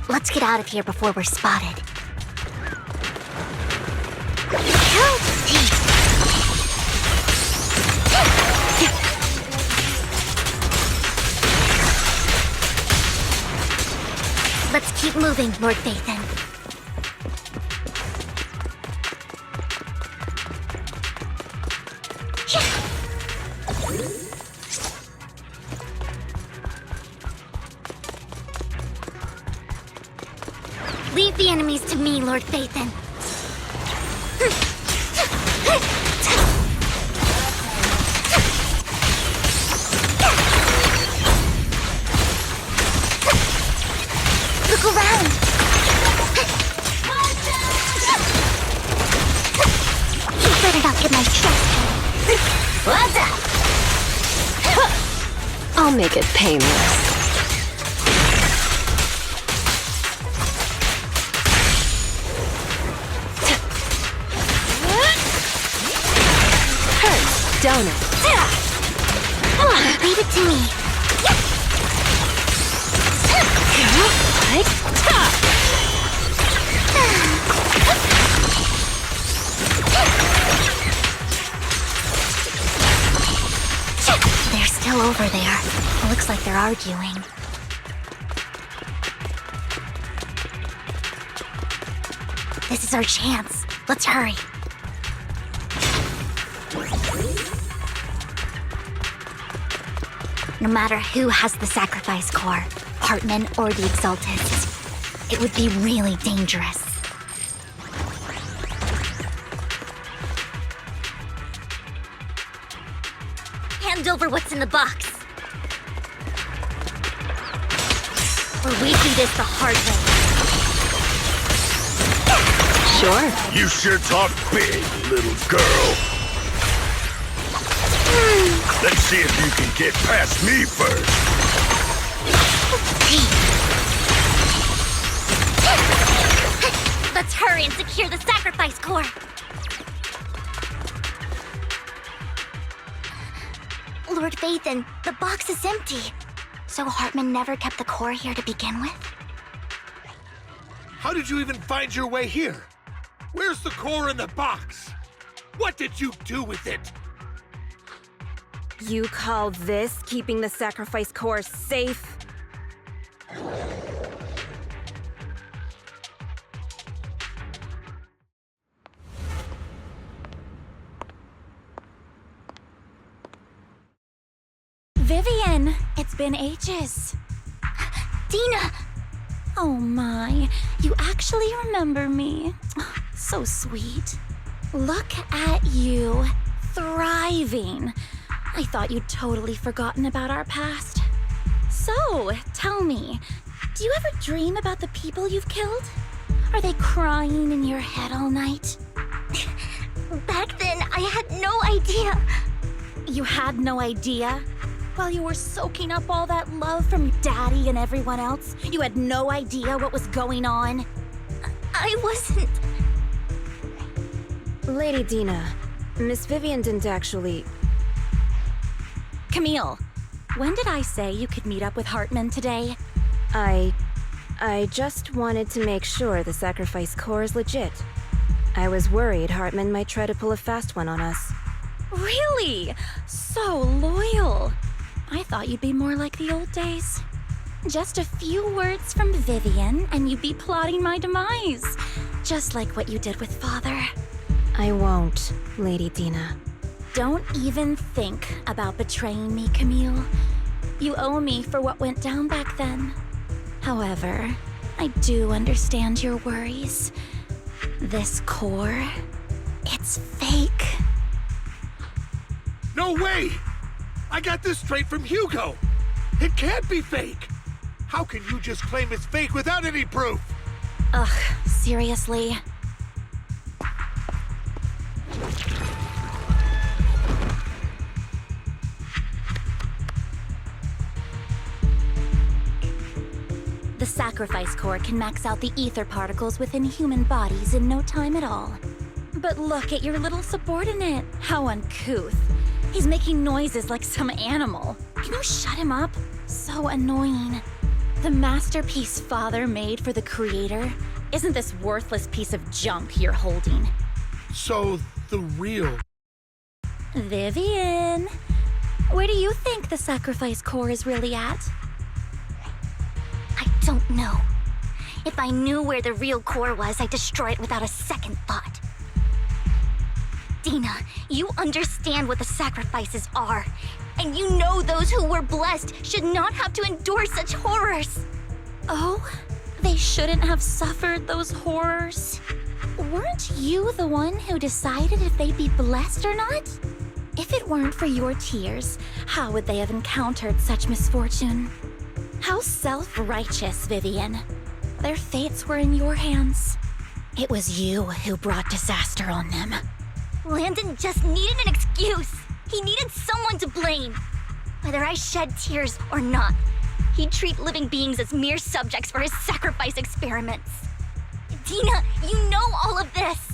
Let's get out of here before we're spotted. Let's keep moving, Lord Phaethon. Leave the enemies to me, Lord Phaethon. Look around! You better not get my chest cut. What's up? I'll make it painless. Hurts, don't it? Leave it to me. They're still over there. It looks like they're arguing. This is our chance. Let's hurry. No matter who has the sacrifice core, Hartman or the Exaltists, it would be really dangerous. Hand over what's in the box. Or we do this the hard way. Sure. You sure talk big, little girl. Let's see if you can get past me first. Let's hurry and secure the sacrifice core. Lord Phaethon, the box is empty. So Hartman never kept the core here to begin with? How did you even find your way here? Where's the core in the box? What did you do with it? You call this keeping the sacrifice core safe? Vivian, it's been ages. Dina! Oh my, you actually remember me. So sweet. Look at you, thriving. I thought you'd totally forgotten about our past. So, tell me, do you ever dream about the people you've killed? Are they crying in your head all night? Back then, I had no idea. You had no idea? While you were soaking up all that love from Daddy and everyone else, you had no idea what was going on? I wasn't... Lady Dina, Miss Vivian didn't actually... Camille, when did I say you could meet up with Hartman today? I just wanted to make sure the sacrifice core is legit. I was worried Hartman might try to pull a fast one on us. Really? So loyal. I thought you'd be more like the old days. Just a few words from Vivian and you'd be plotting my demise. Just like what you did with Father. I won't, Lady Dina. Don't even think about betraying me, Camille. You owe me for what went down back then. However, I do understand your worries. This core, it's fake. No way! I got this straight from Hugo. It can't be fake. How can you just claim it's fake without any proof? Ugh, seriously? The sacrifice core can max out the ether particles within human bodies in no time at all. But look at your little subordinate. How uncouth. He's making noises like some animal. Can you shut him up? So annoying. The masterpiece Father made for the creator isn't this worthless piece of junk you're holding. So, the real... Vivian, where do you think the sacrifice core is really at? I don't know. If I knew where the real core was, I'd destroy it without a second thought. Dina, you understand what the sacrifices are. And you know those who were blessed should not have to endure such horrors. Oh, they shouldn't have suffered those horrors. Weren't you the one who decided if they'd be blessed or not? If it weren't for your tears, how would they have encountered such misfortune? How self-righteous, Vivian. Their fates were in your hands. It was you who brought disaster on them. Landon just needed an excuse. He needed someone to blame. Whether I shed tears or not, he'd treat living beings as mere subjects for his sacrifice experiments. Dina, you know all of this.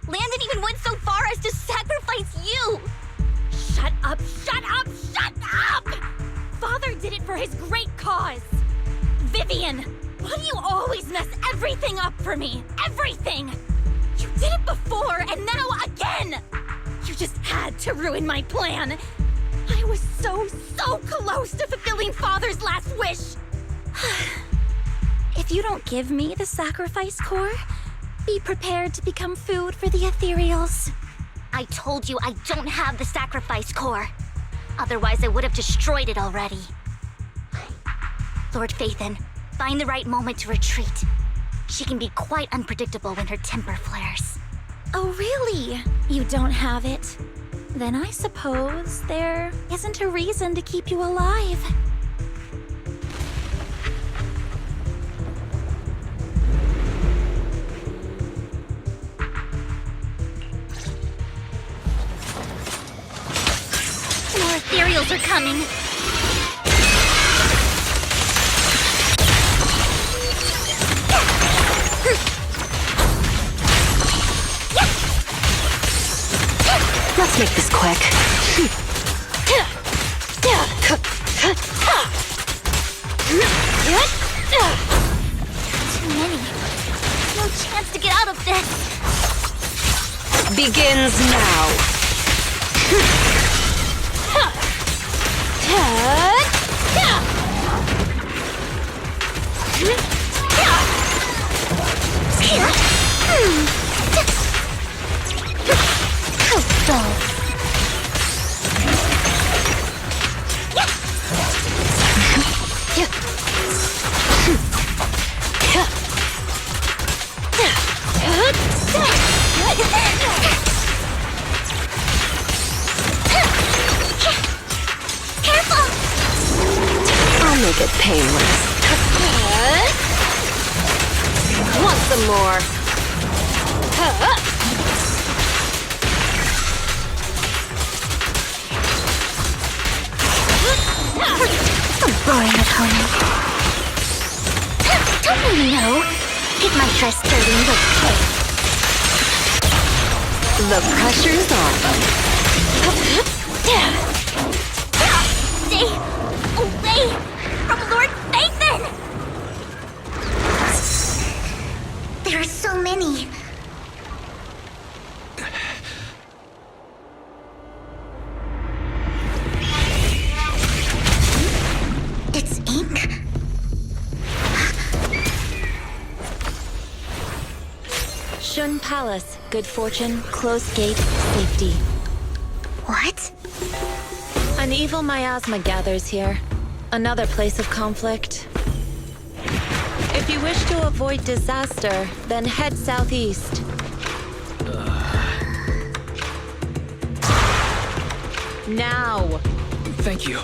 Landon even went so far as to sacrifice you. Shut up, shut up, shut up! Father did it for his great cause. Vivian, why do you always mess everything up for me? Everything! You did it before, and now again! You just had to ruin my plan. I was so close to fulfilling Father's last wish. If you don't give me the sacrifice core, be prepared to become food for the ethereals. I told you I don't have the sacrifice core. Otherwise, I would have destroyed it already. Lord Phaethon, find the right moment to retreat. She can be quite unpredictable when her temper flares. Oh, really? You don't have it? Then I suppose there isn't a reason to keep you alive. More ethereals are coming. Let's make this quick. Too many. No chance to get out of this. Begins now. I'll make it painless. Want some more? A boring opponent. Don't really know. Keep my dress dirty and okay. The pressure's on. Stay away from Lord Phaethon! There are so many. It's ink? Shun Palace, good fortune, close gate, safety. What? An evil miasma gathers here. Another place of conflict. If you wish to avoid disaster, then head southeast. Now! Thank you.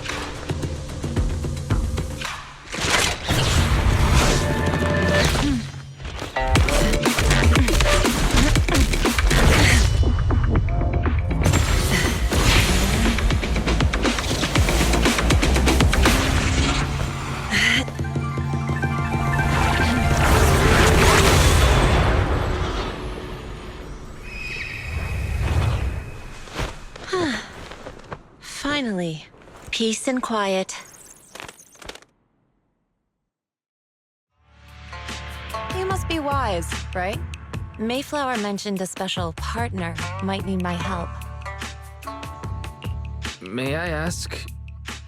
Finally, peace and quiet. You must be wise, right? Mayflower mentioned a special partner might need my help. May I ask,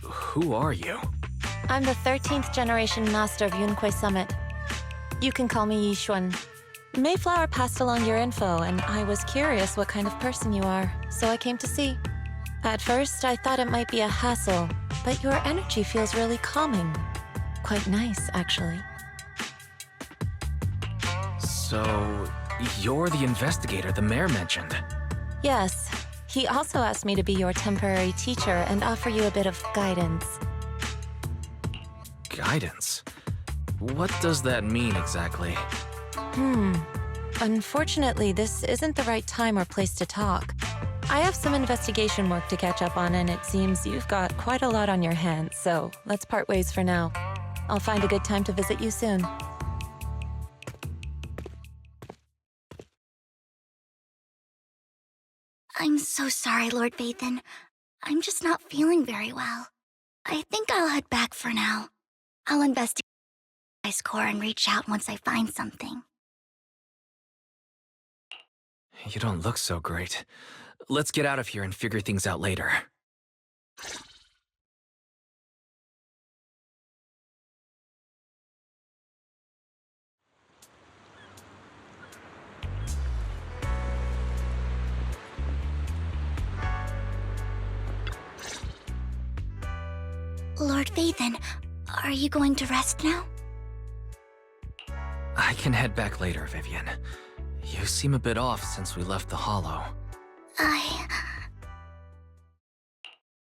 who are you? I'm the 13th generation master of Yunque Summit. You can call me Yishuan. Mayflower passed along your info, and I was curious what kind of person you are, so I came to see. At first, I thought it might be a hassle, but your energy feels really calming. Quite nice, actually. So, you're the investigator the mayor mentioned. Yes. He also asked me to be your temporary teacher and offer you a bit of guidance. Guidance? What does that mean exactly? Unfortunately, this isn't the right time or place to talk. I have some investigation work to catch up on, and it seems you've got quite a lot on your hands, so let's part ways for now. I'll find a good time to visit you soon. I'm so sorry, Lord Vathan. I'm just not feeling very well. I think I'll head back for now. I'll investigate my score and reach out once I find something. You don't look so great. Let's get out of here and figure things out later. Lord Vathan, are you going to rest now? I can head back later, Vivian. You seem a bit off since we left the Hollow.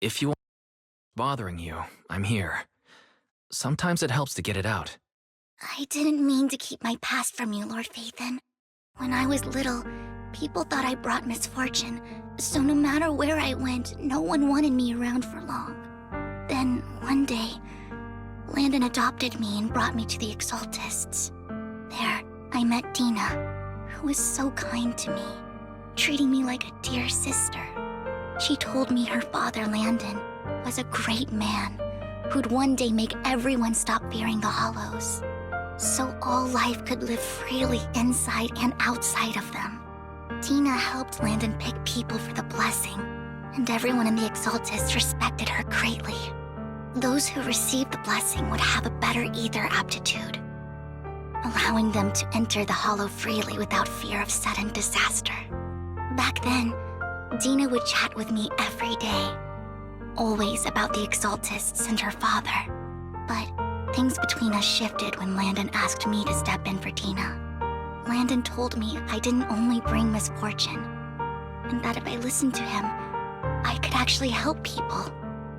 If you want bothering you, I'm here. Sometimes it helps to get it out. I didn't mean to keep my past from you, Lord Vathan. When I was little, people thought I brought misfortune, so no matter where I went, no one wanted me around for long. Then, one day, Landon adopted me and brought me to the Exaltists. There, I met Dina, who was so kind to me, treating me like a dear sister. She told me her father, Landon, was a great man who'd one day make everyone stop fearing the Hollows, so all life could live freely inside and outside of them. Dina helped Landon pick people for the blessing, and everyone in the Exaltists respected her greatly. Those who received the blessing would have a better ether aptitude, allowing them to enter the Hollow freely without fear of sudden disaster. Back then, Dina would chat with me every day, always about the Exaltists and her father. But things between us shifted when Landon asked me to step in for Dina. Landon told me I didn't only bring misfortune, and that if I listened to him, I could actually help people.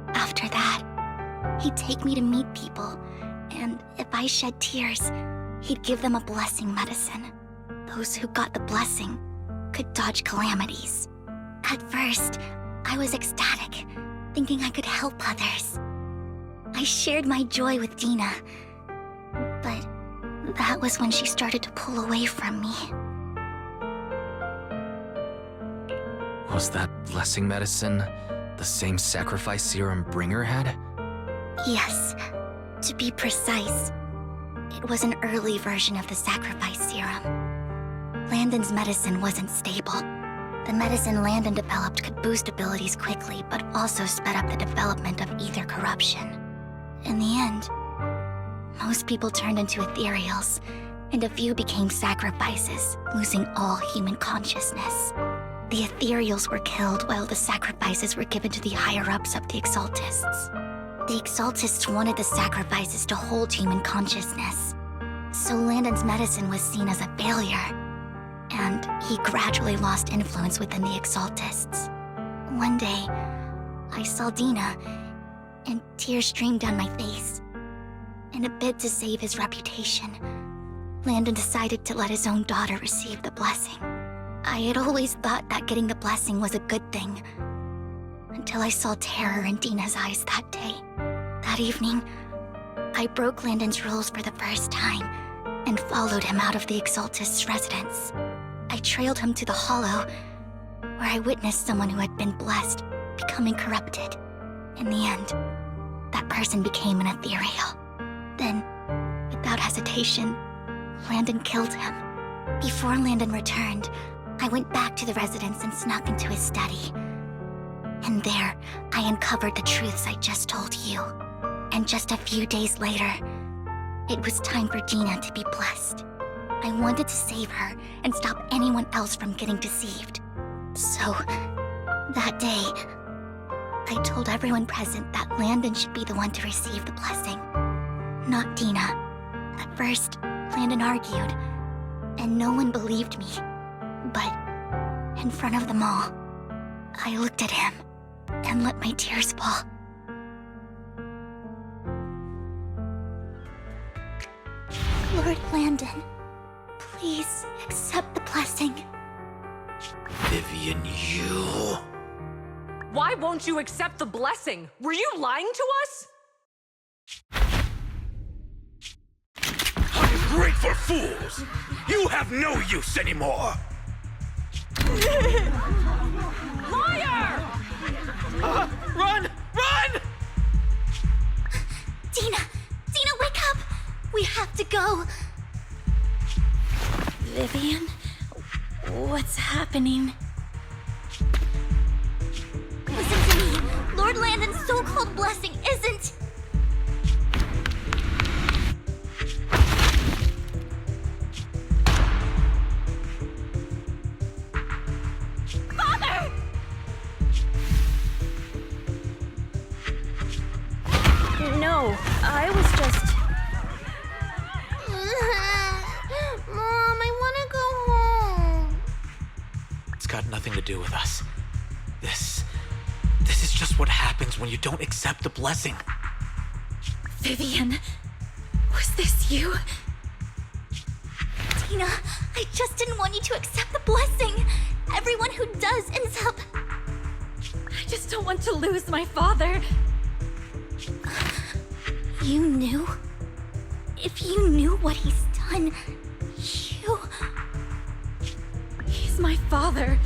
After that, he'd take me to meet people, and if I shed tears, he'd give them a blessing medicine. Those who got the blessing could dodge calamities. At first, I was ecstatic, thinking I could help others. I shared my joy with Dina, but that was when she started to pull away from me. Was that blessing medicine the same sacrifice serum Bringer had? Yes, to be precise, it was an early version of the sacrifice serum. Landon's medicine wasn't stable. The medicine Landon developed could boost abilities quickly, but also sped up the development of ether corruption. In the end, most people turned into ethereals, and a few became sacrifices, losing all human consciousness. The ethereals were killed while the sacrifices were given to the higher-ups of the Exaltists. The Exaltists wanted the sacrifices to hold human consciousness, so Landon's medicine was seen as a failure, and he gradually lost influence within the Exaltists. One day, I saw Dina, and tears streamed down my face. In a bid to save his reputation, Landon decided to let his own daughter receive the blessing. I had always thought that getting the blessing was a good thing, until I saw terror in Dina's eyes that day. That evening, I broke Landon's rules for the first time and followed him out of the Exaltist's residence. I trailed him to the Hollow, where I witnessed someone who had been blessed becoming corrupted. In the end, that person became an ethereal. Then, without hesitation, Landon killed him. Before Landon returned, I went back to the residence and snuck into his study. And there, I uncovered the truths I just told you. And just a few days later, it was time for Dina to be blessed. I wanted to save her and stop anyone else from getting deceived. So, that day, I told everyone present that Landon should be the one to receive the blessing, not Dina. At first, Landon argued, and no one believed me. But, in front of them all, I looked at him and let my tears fall. Lord Landon, please accept the blessing. Vivian, you... Why won't you accept the blessing? Were you lying to us? Ungrateful fools! You have no use anymore! Liar! Run! Run! Dina! Dina, wake up! We have to go! Vivian? What's happening? Listen to me! Lord Landon's so-called blessing isn't... Father! No, I was just... Mom, I want to go home. It's got nothing to do with us. This is just what happens when you don't accept the blessing. Vivian, was this you? Dina, I just didn't want you to accept the blessing. Everyone who does ends up... I just don't want to lose my father. You knew? If you knew what he's done, you... He's my father.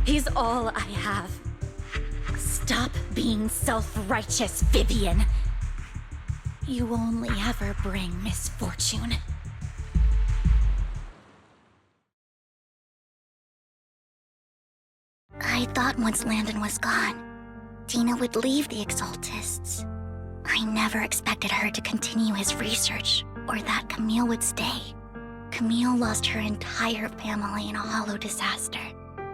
He's all I have. Stop being self-righteous, Vivian. You only ever bring misfortune. I thought once Landon was gone, Dina would leave the Exaltists. I never expected her to continue his research, or that Camille would stay. Camille lost her entire family in a hollow disaster,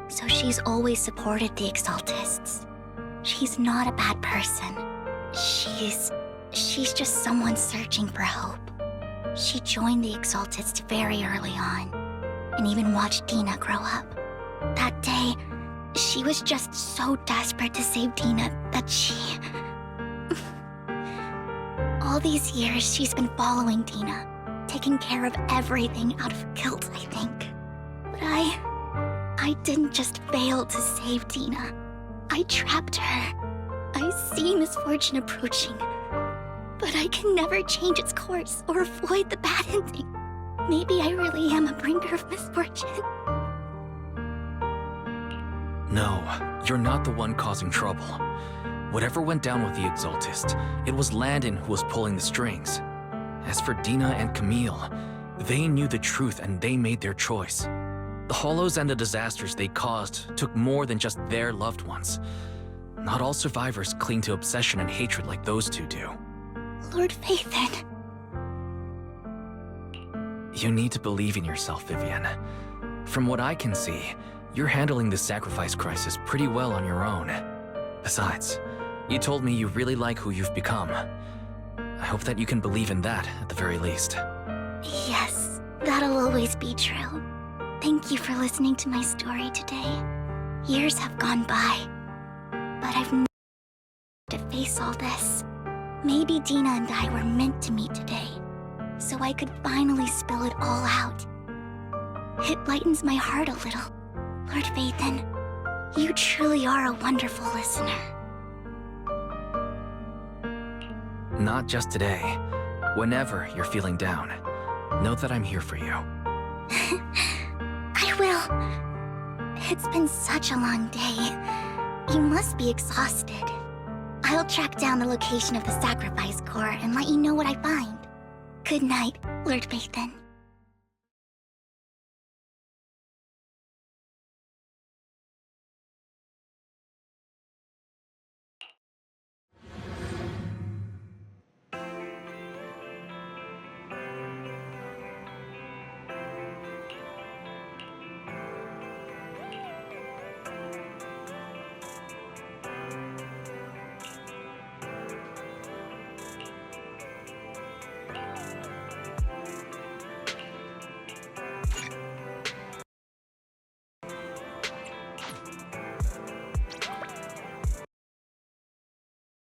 so she's always supported the Exaltists. She's not a bad person. She's just someone searching for hope. She joined the Exaltists very early on, and even watched Dina grow up. That day, she was just so desperate to save Dina that she... All these years, she's been following Dina, taking care of everything out of guilt, I think. But I didn't just fail to save Dina. I trapped her. I see misfortune approaching, but I can never change its course or avoid the bad ending. Maybe I really am a bringer of misfortune. No, you're not the one causing trouble. Whatever went down with the Exaltist, it was Landon who was pulling the strings. As for Dina and Camille, they knew the truth and they made their choice. The hollows and the disasters they caused took more than just their loved ones. Not all survivors cling to obsession and hatred like those two do. Lord Phaethon. You need to believe in yourself, Vivian. From what I can see, you're handling this sacrifice crisis pretty well on your own. Besides, you told me you really like who you've become. I hope that you can believe in that, at the very least. Yes, that'll always be true. Thank you for listening to my story today. Years have gone by, but I've never had to face all this. Maybe Dina and I were meant to meet today, so I could finally spill it all out. It lightens my heart a little. Lord Phaethon, you truly are a wonderful listener. Not just today. Whenever you're feeling down, know that I'm here for you. I will. It's been such a long day. You must be exhausted. I'll track down the location of the sacrifice core and let you know what I find. Good night, Lord Bathan.